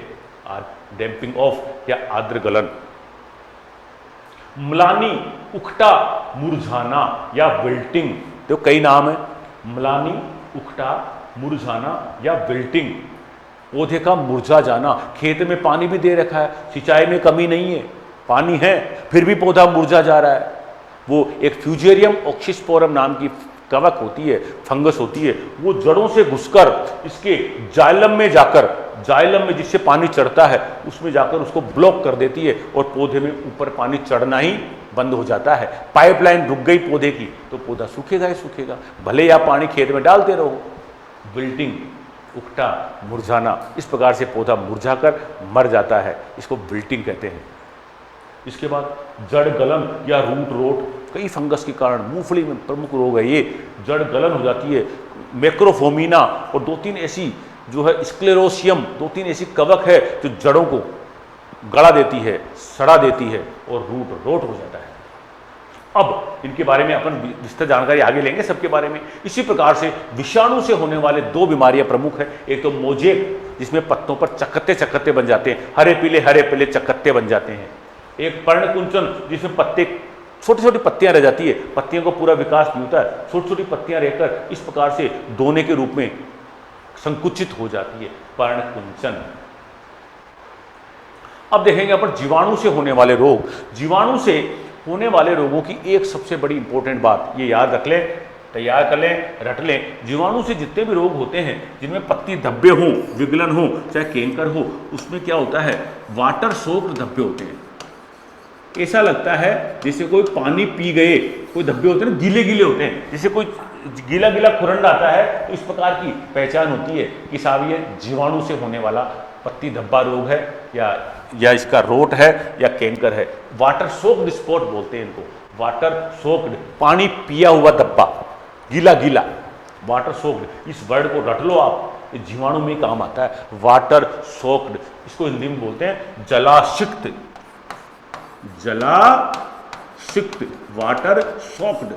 डैम्पिंग ऑफ या आर्द्र गलन। म्लानी, उखटा, मुरझाना या विल्टिंग, तो कई नाम है। म्लानी, उखटा, मुरझाना या विल्टिंग, पौधे का मुरझा जाना। खेत में पानी भी दे रखा है, सिंचाई में कमी नहीं है, पानी है, फिर भी पौधा मुरझा जा रहा है। वो एक फ्यूजेरियम ऑक्सीस्पोरम नाम की कवक होती है, फंगस होती है, वो जड़ों से घुसकर इसके जाइलम में जाकर, जाइलम में जिससे पानी चढ़ता है उसमें जाकर उसको ब्लॉक कर देती है और पौधे में ऊपर पानी चढ़ना ही बंद हो जाता है। पाइपलाइन रुक गई पौधे की तो पौधा सूखेगा ही सूखेगा, भले आप पानी खेत में डालते रहो। विल्टिंग, उखटा, मुरझाना, इस प्रकार से पौधा मुरझाकर मर जाता है, इसको विल्टिंग कहते हैं। इसके बाद जड़ गलन या रूट रोट, कई फंगस के कारण मूंगफली में प्रमुख रोग है ये, जड़ गलन हो जाती है। मैक्रोफोमिना और 2-3 ऐसी जो है स्क्लेरोसियम, 2-3 ऐसी कवक है जो जड़ों को गला देती है, सड़ा देती है और रूट रोट हो जाता है। अब इनके बारे में अपन विस्तृत जानकारी आगे लेंगे सबके बारे में। इसी प्रकार से विषाणु से होने वाले 2 बीमारियां प्रमुख है। एक तो मोजेक, जिसमें पत्तों पर चकत्ते बन जाते हैं, हरे पीले चकत्ते बन जाते हैं। एक पर्णकुंचन, जिसमें पत्ते छोटी छोटी पत्तियां रह जाती है, पत्तियों को पूरा विकास नहीं होता है, छोटी छोटी पत्तियां रहकर इस प्रकार से दोने के रूप में संकुचित हो जाती है, पर्णकुंचन। अब देखेंगे अपन जीवाणु से होने वाले रोग। जीवाणु से होने वाले रोगों की एक सबसे बड़ी इंपॉर्टेंट बात ये याद रख लें, तैयार कर लें, रट लें। जीवाणु से जितने भी रोग होते हैं जिनमें पत्ती धब्बे हों, विगलन हो, चाहे कैंकर हो, उसमें क्या होता है, वाटर सोक्ड धब्बे होते हैं। ऐसा लगता है जैसे कोई पानी पी गए, कोई धब्बे होते हैं ना, गीले गीले होते हैं, जैसे कोई गीला गीला खुरंड आता है, तो इस प्रकार की पहचान होती है कि साहब ये जीवाणु से होने वाला पत्ती धब्बा रोग है या इसका रोट है या कैंकर है। वाटर सोक्ड स्पॉट बोलते हैं इनको, वाटर सोक्ड, पानी पिया हुआ धब्बा, गीला गीला, वाटर सोक्ड। इस वर्ड को रट लो आप, ये जीवाणु में काम आता है, वाटर सोक्ड। इसको हिंदी में बोलते हैं जलासिक्त, जलासिक्त, वाटर सोक्ड।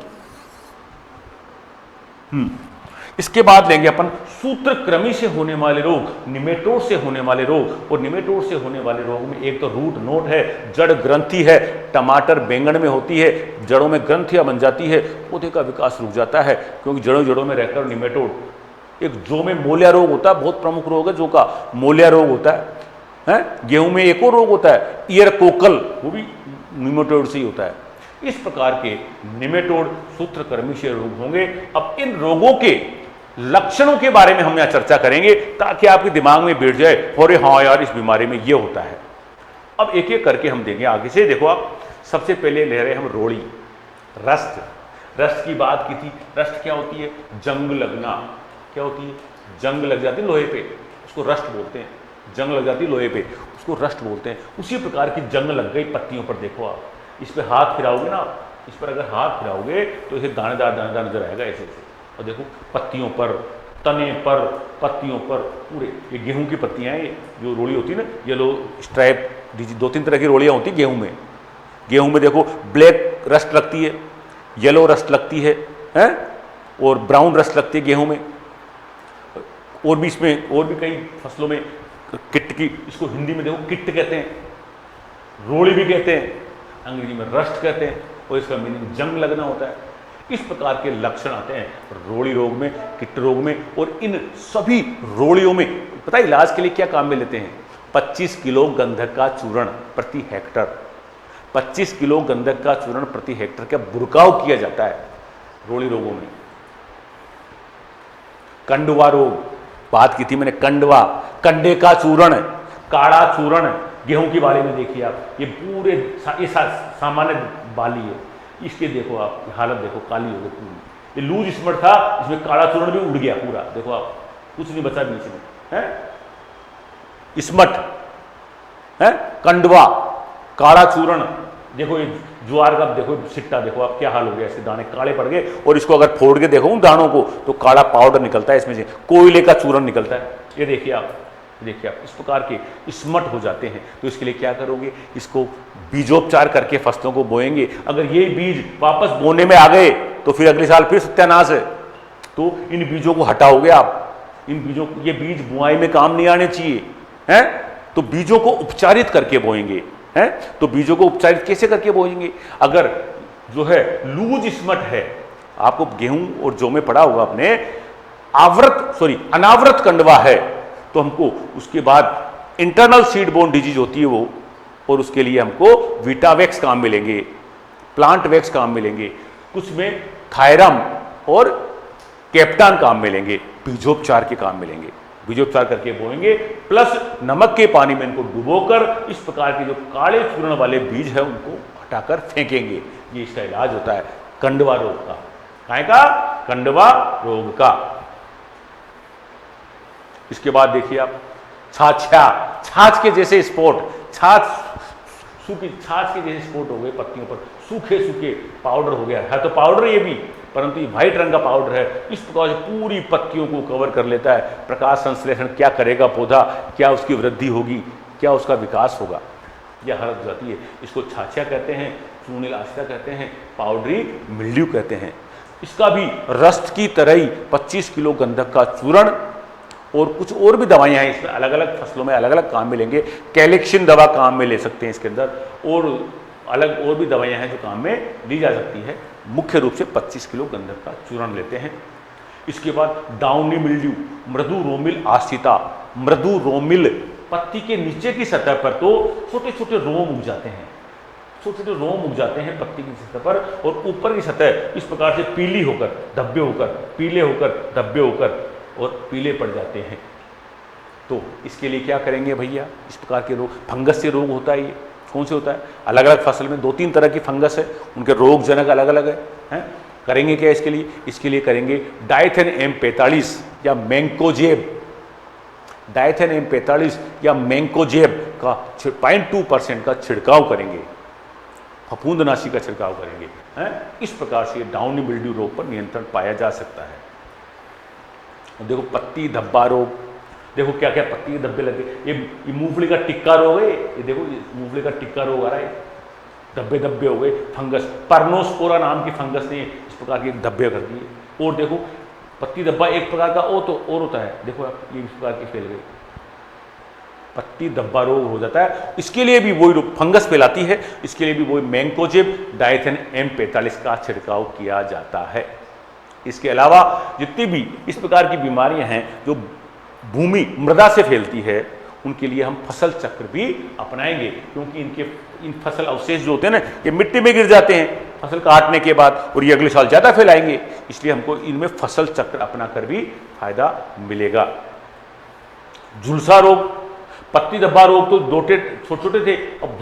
इसके बाद लेंगे अपन सूत्रकृमि से होने वाले रोग, निमेटोड से होने वाले रोग। और निमेटोड से होने वाले रोग में एक तो रूट नोड है, जड़ ग्रंथि है, टमाटर बैंगन में होती है, जड़ों में ग्रंथियां बन जाती है, पौधे का विकास रुक जाता है, क्योंकि जड़ों में रहकर निमेटोड। एक जो में मोलिया रोग होता है, बहुत प्रमुख रोग है जो का मोलिया रोग होता है। गेहूं में एक और रोग होता है ईयर कोकल, वो भी निमेटोड से ही होता है। इस प्रकार के निमेटोड सूत्रकृमि से रोग होंगे। अब इन रोगों के लक्षणों के बारे में हम यहां चर्चा करेंगे ताकि आपके दिमाग में बैठ जाए, अरे हाँ यार इस बीमारी में ये होता है। अब एक एक करके हम देंगे आगे से। देखो आप, सबसे पहले ले रहे हैं हम रोड़ी, रस्ट। रस्ट की बात की थी, रस्ट क्या होती है, जंग लगना। क्या होती है, जंग लग जाती है लोहे पे, उसको रस्ट बोलते हैं। जंग लग जाती है लोहे पे, उसको रस्ट बोलते हैं। उसी प्रकार की जंग लग गई पत्तियों पर। देखो आप इस पर हाथ फिराओगे ना, इस पर अगर हाथ फिराओगे तो इसे दानेदार दानेदार नजर आएगा ऐसे ऐसे। और देखो पत्तियों पर, तने पर, पत्तियों पर पूरे, ये गेहूं की पत्तियां हैं, ये जो रोड़ी होती है ना, येलो स्ट्राइप, 2-3 तरह की रोड़ियां होती है गेहूं में। गेहूं में देखो ब्लैक रस्ट लगती है, येलो रस्ट लगती है, और ब्राउन रस्ट लगती है गेहूं में। और भी इसमें और भी कई फसलों में किट की, इसको हिंदी में देखो किट कहते हैं, रोड़ी भी कहते हैं, अंग्रेजी में रस्ट कहते हैं, और इसका मीनिंग जंग लगना होता है। इस प्रकार के लक्षण आते हैं रोड़ी रोग में, किट रोग में। और इन सभी रोड़ियों में पता है इलाज के लिए क्या काम में लेते हैं, 25 किलो गंधक का चूर्ण प्रति हेक्टर, 25 किलो गंधक का चूर्ण प्रति हेक्टर का बुरकाव किया जाता है रोड़ी रोगों में। कंडवा रोग बात की थी मैंने, कंडवा, कंडे का चूर्ण, काड़ा चूर्ण, गेहूं की बाली में देखिए आप, ये पूरे ये सामान्य बाली है, इसके देखो आप हालत देखो, काली हो गई पूरी। ये लूज स्मट था, इसमें काला चूर्ण भी उड़ गया पूरा, देखो आप कुछ नहीं बचा नीचे में, है स्मट, है कंडवा, काला चूर्ण। देखो ये ज्वार का देखो सिट्टा, देखो आप क्या हाल हो गया, इसके दाने काले पड़ गए। और इसको अगर फोड़ के देखो उन दानों को तो काला पाउडर निकलता है इसमें से, कोयले का चूर्ण निकलता है। ये देखिए आप, देखिए आप इस प्रकार के स्मट हो जाते हैं। तो इसके लिए क्या करोगे, इसको बीजोपचार करके फसलों को बोएंगे। अगर ये बीज वापस बोने में आ गए तो फिर अगले साल फिर सत्यानाश है। तो इन बीजों को हटाओगे आप, इन बीजों, ये बीज बुआई में काम नहीं आने चाहिए, हैं? तो बीजों को उपचारित करके बोएंगे, हैं? तो बीजों को उपचारित कैसे करके बोएंगे, अगर जो है लूज स्मट है, आपको गेहूं और जौ में पड़ा होगा अपने, अनावृत कंडवा है, तो हमको उसके बाद इंटरनल सीड बोर्न डिजीज होती है वो, और उसके लिए हमको विटावैक्स काम मिलेंगे, प्लांट वैक्स काम मिलेंगे, कुछ में थायरम और कैप्टान काम मिलेंगे, बीजोपचार के काम मिलेंगे। बीजोपचार करके बोएंगे, प्लस नमक के पानी में इनको डुबोकर इस प्रकार के जो काले चूर्ण वाले बीज है उनको हटाकर फेंकेंगे। ये इसका इलाज होता है कंडवा रोग का। काय का? कंडवा रोग का। इसके बाद देखिए आप छाछ के जैसे स्पॉट, सूखी छाछ के जैसे स्पॉट हो गए पत्तियों पर, सूखे सूखे पाउडर हो गया है, तो पाउडर ये भी, परंतु ये व्हाइट रंग का पाउडर है। इस प्रकार से पूरी पत्तियों को कवर कर लेता है। प्रकाश संश्लेषण क्या करेगा पौधा, क्या उसकी वृद्धि होगी, क्या उसका विकास होगा, यह हालत जाती है। इसको छाछिया कहते हैं, चूर्णिलाशिया कहते हैं, पाउडरी मिल्ड्यू कहते हैं। इसका भी रस्त की तरह ही 25 किलो गंधक का चूर्ण और कुछ और भी दवाइयाँ हैं इसमें, अलग अलग फसलों में अलग अलग काम में लेंगे। कैलेक्शिन दवा काम में ले सकते हैं इसके अंदर, और अलग और भी दवाइयाँ हैं जो काम में ली जा सकती है। मुख्य रूप से 25 किलो गंधक का चूर्ण लेते हैं। इसके बाद डाउनी मिल्ड्यू, मृदु रोमिल आश्रिता, मृदु रोमिल, पत्ती के नीचे की सतह पर तो छोटे छोटे रोम उग जाते हैं, छोटे छोटे रोम उग जाते हैं पत्ती की सतह पर, और ऊपर की सतह इस प्रकार से पीली होकर, धब्बे होकर, पीले होकर, धब्बे होकर और पीले पड़ जाते हैं। तो इसके लिए क्या करेंगे भैया? इस प्रकार के रोग, फंगस से रोग होता है, ये कौन से होता है? अलग अलग फसल में 2-3 तरह की फंगस है, उनके रोग जनक अलग अलग हैं। करेंगे क्या इसके लिए? इसके लिए करेंगे डाइथेन M45 या मैंकोजेब, डाइथेन M45 या मैंकोजेब का 0.2% का छिड़काव करेंगे, फफूंदनाशी का छिड़काव करेंगे, हैं? इस प्रकार से डाउनी मिल्ड्यू रोग पर नियंत्रण पाया जा सकता है। देखो पत्ती धब्बा रोग, देखो क्या क्या पत्ती के धब्बे लगे, ये मूंगफली का टिक्का रोग है, ये देखो मूंगफली का टिक्का रोग आ रहा है, धब्बे धब्बे हो गए, फंगस, पर्नोस्पोरा नाम की फंगस ने इस प्रकार के धब्बे कर दिए। और देखो पत्ती धब्बा एक प्रकार का और होता है, देखो आप ये इस प्रकार की फैल गई, पत्ती धब्बा रोग हो जाता है। इसके लिए भी वही फंगस फैलाती है, इसके लिए भी वही मैंकोजेब डाइथेन M45 का छिड़काव किया जाता है। इसके अलावा जितनी भी इस प्रकार की बीमारियां हैं जो भूमि मृदा से फैलती है, उनके लिए हम फसल चक्र भी अपनाएंगे, क्योंकि इन फसल अवशेष जो होते हैं ना, ये मिट्टी में गिर जाते हैं फसल काटने के बाद, और ये अगले साल ज़्यादा फैलाएंगे, इसलिए हमको इनमें फसल चक्र अपनाकर भी फायदा मिलेगा। झुलसा रोग, पत्ती धब्बा रोग तो छोटे छोटे थे, अब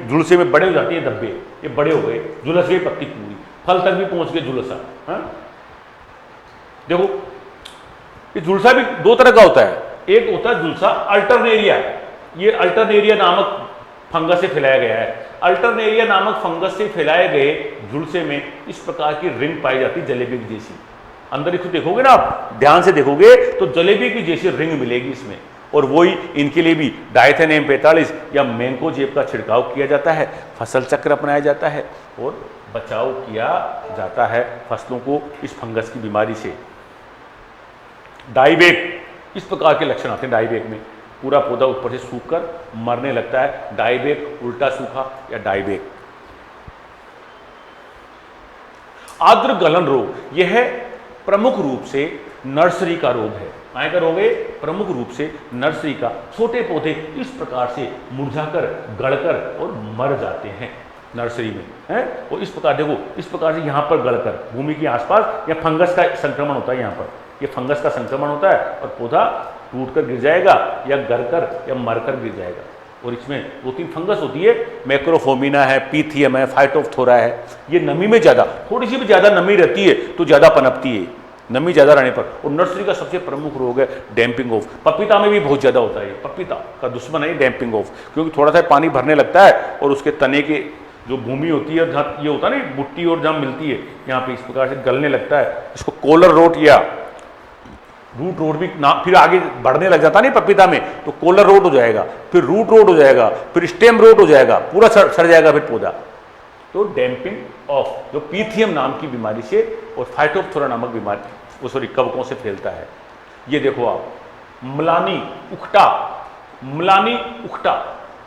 झुलसे में बड़े हो जाते हैं धब्बे, ये बड़े हो गए, झुलस गई पत्ती पूरी, फल तक भी पहुंच गए झुलसा। देखो ये झुलसा भी 2 तरह का होता है, एक होता है झुलसा अल्टरनेरिया, ये अल्टरनेरिया नामक फंगस से फैलाया गया है। अल्टरनेरिया नामक फंगस से फैलाए गए झुलसे में इस प्रकार की रिंग पाई जाती है, जलेबी की जैसी। अंदर इसको देखोगे ना आप, ध्यान से देखोगे तो जलेबी की जैसी रिंग मिलेगी इसमें, और वही इनके लिए भी डाइथेन M45 या मैंकोजेब का छिड़काव किया जाता है, फसल चक्र अपनाया जाता है और बचाव किया जाता है फसलों को इस फंगस की बीमारी से। डाईबैक, इस प्रकार के लक्षण आते हैं डाईबैक में, पूरा पौधा ऊपर से सूखकर मरने लगता है, डाईबैक, उल्टा सूखा या डाईबैक। आर्द्र गलन रोग, यह प्रमुख रूप से नर्सरी का रोग है। काय का रोग है? प्रमुख रूप से नर्सरी का। छोटे पौधे इस प्रकार से मुरझाकर, गड़कर और मर जाते हैं नर्सरी में, हैं? और इस प्रकार देखो, इस प्रकार से यहाँ पर गड़कर भूमि के आसपास, या फंगस का संक्रमण होता है यहाँ पर, ये फंगस का संक्रमण होता है और पौधा टूटकर गिर जाएगा या गड़कर या मरकर गिर जाएगा। और इसमें 2-3 फंगस होती है, मैक्रोफोमिना है, पीथियम है, फाइटोफ्थोरा है। ये नमी में ज़्यादा, थोड़ी सी भी ज़्यादा नमी रहती है तो ज़्यादा पनपती है, नमी ज़्यादा रहने पर। और नर्सरी का सबसे प्रमुख रोग है डैम्पिंग ऑफ। पपीता में भी बहुत ज़्यादा होता है, पपीता का दुश्मन है डैम्पिंग ऑफ, क्योंकि थोड़ा सा पानी भरने लगता है और उसके तने के जो भूमि होती है, जहाँ ये होता है ना बुट्टी और जहाँ मिलती है, यहाँ पे इस प्रकार से गलने लगता है। इसको कोलर रोट या रूट रोड भी ना, फिर आगे बढ़ने लग जाता नहीं पपीता में, तो कोलर रोड हो जाएगा, फिर रूट रोड हो जाएगा, फिर स्टेम रोड हो जाएगा, पूरा सड़ जाएगा फिर पौधा। तो डैम्पिंग ऑफ जो पीथियम नाम की बीमारी से और फाइटोप्थोरा नामक बीमारी, वो सॉरी कवकों से फैलता है। ये देखो आप, मलानी उकटा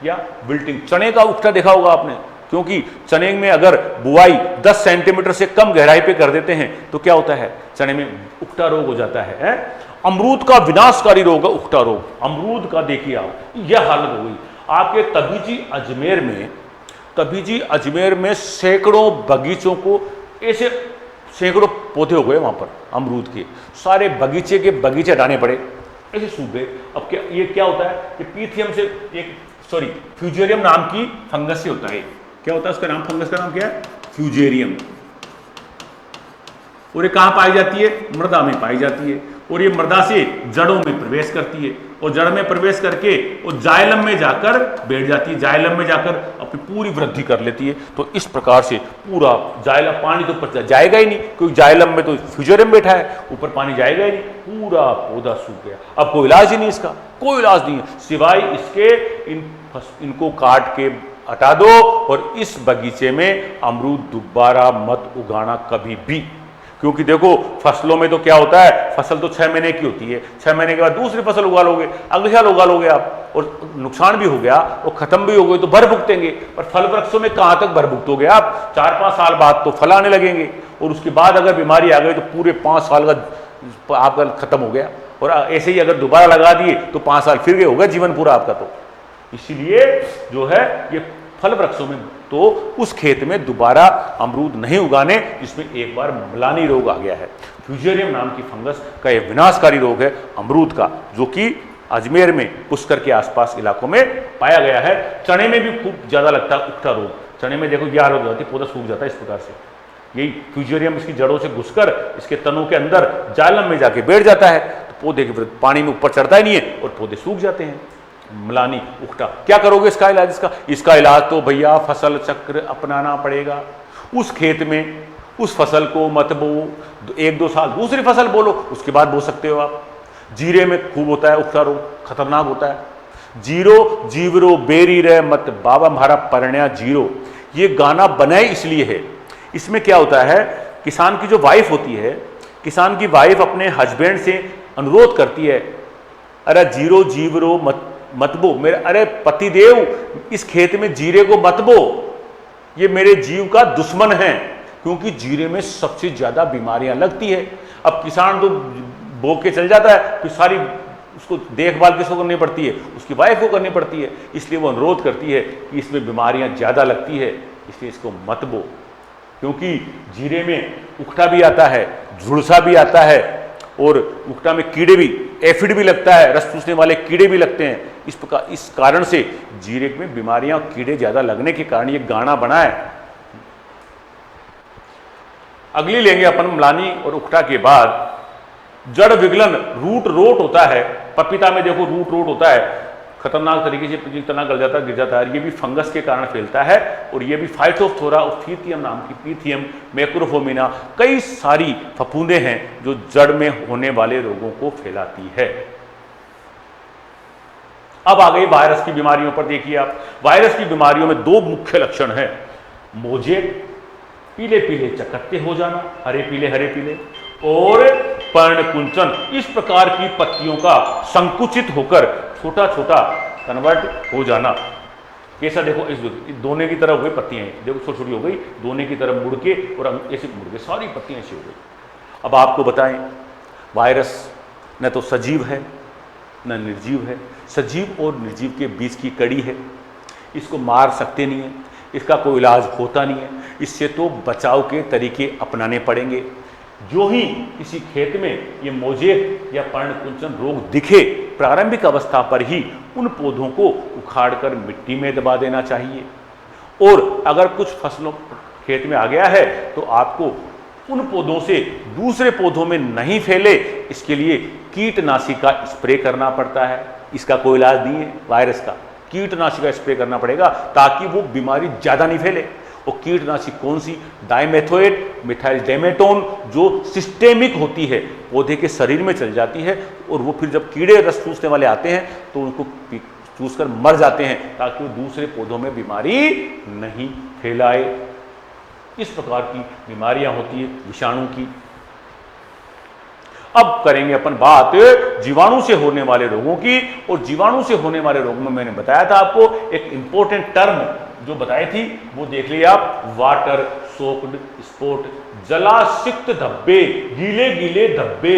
या विल्टिंग, चने का उकटा देखा होगा आपने, क्योंकि चने में अगर बुआई 10 सेंटीमीटर से कम गहराई पे कर देते हैं तो क्या होता है, चने में उकटा रोग हो जाता है। अमरूद का विनाशकारी रोग है उकटा रोग। अमरूद का देखिए आप, यह हालत हो गई आपके तबीजी अजमेर में सैकड़ों बगीचों को, ऐसे सैकड़ों पौधे हो गए वहां पर अमरूद के, सारे बगीचे के बगीचे हटाने पड़े, ऐसे सूख गए। अब क्या ये क्या होता है, ये पीथियम से, एक फ्यूजेरियम नाम की फंगस से होता है। क्या होता है उसका नाम, फंगस का नाम क्या है, फ्यूजेरियम। और ये कहां पाई जाती है, मृदा में पाई जाती है, और ये मृदा से जड़ों में प्रवेश करती है, और जड़ में प्रवेश करके वो जाइलम में जाकर बैठ जाती है, जाइलम में जाकर अपनी पूरी वृद्धि कर लेती है। तो इस प्रकार से पूरा जाइलम, पानी तो ऊपर जाएगा ही नहीं, क्योंकि जाइलम में तो फ्यूजेरियम बैठा है, ऊपर पानी जाएगा ही नहीं, पूरा पौधा सूख गया। अब कोई इलाज ही नहीं, इसका कोई इलाज नहीं है सिवाय इसके इनको काट के हटा दो और इस बगीचे में अमरूद दोबारा मत उगाना कभी भी। क्योंकि देखो फसलों में तो क्या होता है, फसल तो 6 महीने की होती है, 6 महीने के बाद दूसरी फसल उगा लोगे, अगले साल उगा लोगे आप, और नुकसान भी हो गया और खत्म भी हो गए तो भर भुगतेंगे। पर फल वृक्षों में कहां तक भर भुगतोगे आप, 4-5 साल बाद तो फल आने लगेंगे, और उसके बाद अगर बीमारी आ गई तो पूरे 5 साल का आपका खत्म हो गया। और ऐसे ही अगर दोबारा लगा दिए तो 5 साल फिर गए, होगा जीवन पूरा आपका। तो इसीलिए जो है ये फल वृक्षों में तो उस खेत में दोबारा अमरूद नहीं उगाने जिसमें एक बार म्लानी रोग आ गया है। फ्यूजेरियम नाम की फंगस का यह विनाशकारी रोग है अमरूद का, जो कि अजमेर में पुष्कर के आसपास इलाकों में पाया गया है। चने में भी खूब ज्यादा लगता है उकठा रोग, चने में देखो ये रोग जाती है, पौधा सूख जाता है इस प्रकार से। यही फ्यूजेरियम इसकी जड़ों से घुसकर इसके तनों के अंदर जालम में जाके बैठ जाता है, तो पौधे के पानी में ऊपर चढ़ता ही नहीं है और पौधे सूख जाते हैं। म्लानी उकठा, क्या करोगे इसका इलाज? इसका इलाज तो भैया फसल चक्र अपनाना पड़ेगा। उस खेत में उस फसल को मत बो, 1-2 साल दूसरी फसल बोलो, उसके बाद बो सकते हो आप। जीरे में खूब होता है उकठा रोग, खतरनाक होता है। जीरो जीवरो बेरी रे मत बाबा म्हारा परण्या जीरो, ये गाना बनाए इसलिए है। इसमें क्या होता है, किसान की जो वाइफ होती है, किसान की वाइफ अपने हस्बैंड से अनुरोध करती है, अरे जीरो जीवरो मत बो मेरे, अरे पतिदेव इस खेत में जीरे को मत बो, ये मेरे जीव का दुश्मन है, क्योंकि जीरे में सबसे ज्यादा बीमारियां लगती है। अब किसान तो बो के चल जाता है, फिर सारी उसको देखभाल किसको करनी पड़ती है, उसकी वाइफ को करनी पड़ती है। इसलिए वो अनुरोध करती है कि इसमें बीमारियां ज्यादा लगती है, इसलिए इसको मत बो। क्योंकि जीरे में उकठा भी आता है, झुलसा भी आता है, और उकठा में कीड़े भी, एफिड भी लगता है, रस चूसने वाले कीड़े भी लगते हैं। इस कारण से जीरे में बीमारियां, कीड़े ज्यादा लगने के कारण ये गाना बना है। अगली लेंगे अपन म्लानी और उकठा के बाद जड़ विगलन, रूट रोट होता है। पपीता में देखो रूट रोट होता है, खतरनाक तरीके से तना गल जाता है, गिर जाता है। ये भी फंगस के कारण फैलता है, और ये भी फाइटोफ्थोरा और फीथियम नाम की, पीथियम मैक्रोफोमिना, कई सारी फफूंदे हैं जो जड़ में होने वाले रोगों को फैलाती है। अब आ गई वायरस की बीमारियों पर। देखिए आप, वायरस की बीमारियों में 2 मुख्य लक्षण है, मोजेक, पीले पीले चकत्ते हो जाना, हरे पीले, और पर्णकुंचन, इस प्रकार की पत्तियों का संकुचित होकर छोटा छोटा कन्वर्ट हो जाना। कैसा देखो, इस दोने की तरफ हो गई पत्तियां, देखो छोटी छोटी हो गई, दोने की तरफ मुड़ के, और ऐसे मुड़ के सारी पत्तियां ऐसी हो गई। अब आपको बताएं, वायरस न तो सजीव है न निर्जीव है, सजीव और निर्जीव के बीच की कड़ी है। इसको मार सकते नहीं है, इसका कोई इलाज होता नहीं है, इससे तो बचाव के तरीके अपनाने पड़ेंगे। जो ही किसी खेत में ये मोजेक या पर्णकुंचन रोग दिखे, प्रारंभिक अवस्था पर ही उन पौधों को उखाड़कर मिट्टी में दबा देना चाहिए। और अगर कुछ फसलों खेत में आ गया है तो आपको उन पौधों से दूसरे पौधों में नहीं फैले, इसके लिए कीटनाशी का स्प्रे करना पड़ता है। इसका कोई इलाज नहीं है वायरस का, कीटनाशी का स्प्रे करना पड़ेगा ताकि वो बीमारी ज्यादा नहीं फैले। और कीटनाशी कौन सी? डाइमेथोएट मिथाइल डेमेटोन, जो सिस्टेमिक होती है, पौधे के शरीर में चल जाती है, और वो फिर जब कीड़े रस चूसने वाले आते हैं तो उनको चूसकर मर जाते हैं, ताकि वो दूसरे पौधों में बीमारी नहीं फैलाए। इस प्रकार की बीमारियां होती है विषाणु की। अब करेंगे अपन बात जीवाणु से होने वाले रोगों की। और जीवाणु से होने वाले रोगों में मैंने बताया था आपको एक इंपॉर्टेंट टर्म जो बताई थी, वो देख लिया आप, वाटर सोक्ड स्पॉट, जलासिक्त धब्बे, गीले गीले धब्बे,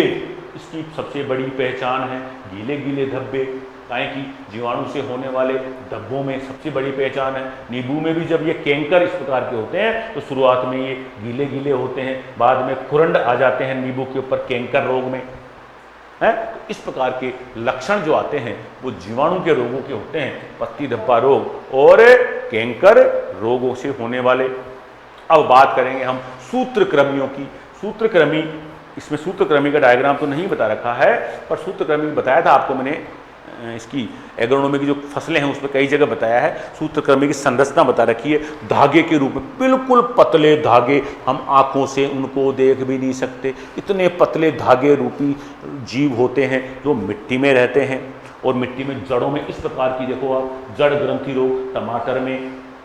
इसकी सबसे बड़ी पहचान है गीले गीले धब्बे। काहे कि जीवाणु से होने वाले धब्बों में सबसे बड़ी पहचान है। नींबू में भी जब ये कैंकर इस प्रकार के होते हैं तो शुरुआत में ये गीले गीले होते हैं, बाद में खुरंड आ जाते हैं नींबू के ऊपर कैंकर रोग में है। तो इस प्रकार के लक्षण जो आते हैं वो जीवाणु के रोगों के होते हैं, पत्ती धब्बा रोग और कैंकर रोगों से होने वाले। अब बात करेंगे हम सूत्रकृमियों की। सूत्रकृमि, इसमें सूत्रकृमि का डायग्राम तो नहीं बता रखा है, पर सूत्रकृमि बताया था आपको मैंने, इसकी एग्रोनॉमी की जो फसलें हैं उसमें कई जगह बताया है। सूत्रकृमि की संरचना बता रखी है, धागे के रूप में, बिल्कुल पतले धागे, हम आंखों से उनको देख भी नहीं सकते, इतने पतले धागे रूपी जीव होते हैं जो मिट्टी में रहते हैं। और मिट्टी में जड़ों में इस प्रकार की, देखो आप, जड़ ग्रंथि रोग टमाटर में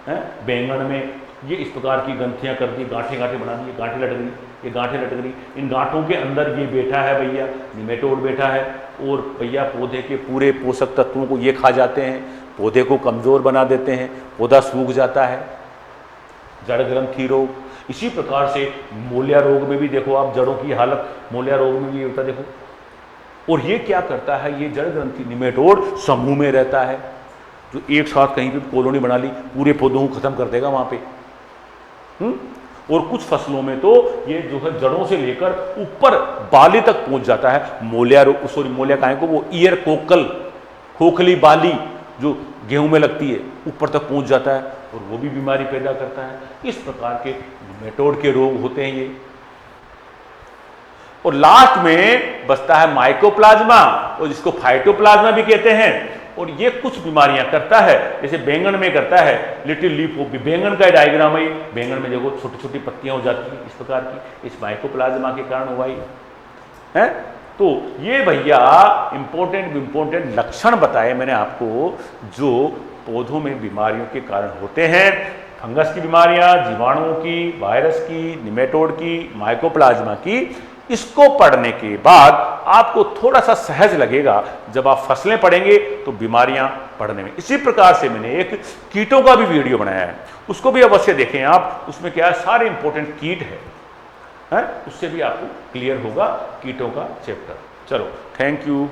है, बैंगन में, ये इस प्रकार की ग्रंथियाँ कर दी, गांठें गांठें बना दी, गांठें लटक गई, ये गांठें लटक गई, इन गांठों के अंदर ये बैठा है भैया, निमेटोड बैठा है, और भैया पौधे के पूरे पोषक तत्वों को ये खा जाते हैं, पौधे को कमज़ोर बना देते हैं, पौधा सूख जाता है। जड़ ग्रंथि रोग, इसी प्रकार से मोलिया रोग में भी देखो आप, जड़ों की हालत मोलिया रोग में भी होता है देखो। और ये क्या करता है, ये जड़ ग्रंथि निमेटोड समूह में रहता है, जो एक साथ कहीं पे कॉलोनी बना ली, पूरे पौधों को खत्म कर देगा वहां पे। और कुछ फसलों में तो ये जो है जड़ों से लेकर ऊपर बाली तक पहुंच जाता है। मोलिया रोग, सॉरी मोलिया काहे को, वो ईयर कोकल, खोखली बाली जो गेहूं में लगती है, ऊपर तक पहुंच जाता है और वो भी बीमारी पैदा करता है। इस प्रकार के निमेटोड के रोग होते हैं ये। और लास्ट में बचता है माइकोप्लाज्मा, और जिसको फाइटोप्लाज्मा भी कहते हैं। और ये कुछ बीमारियां करता है, जैसे बैंगन में करता है लिटिल लीफ, बैंगन का डायग्राम है, बैंगन में देखो छोटी छोटी पत्तियां हो जाती हैं इस प्रकार की, इस माइकोप्लाज्मा के कारण हुआ ही है। तो ये भैया इंपॉर्टेंट लक्षण बताए मैंने आपको, जो पौधों में बीमारियों के कारण होते हैं। फंगस की बीमारियां, जीवाणुओं की, वायरस की, निमेटोड की, माइकोप्लाज्मा की। इसको पढ़ने के बाद आपको थोड़ा सा सहज लगेगा, जब आप फसलें पढ़ेंगे तो बीमारियां पढ़ने में। इसी प्रकार से मैंने एक कीटों का भी वीडियो बनाया है, उसको भी अवश्य देखें आप। उसमें क्या है, सारे इंपॉर्टेंट कीट है, उससे भी आपको क्लियर होगा कीटों का चैप्टर। चलो, थैंक यू।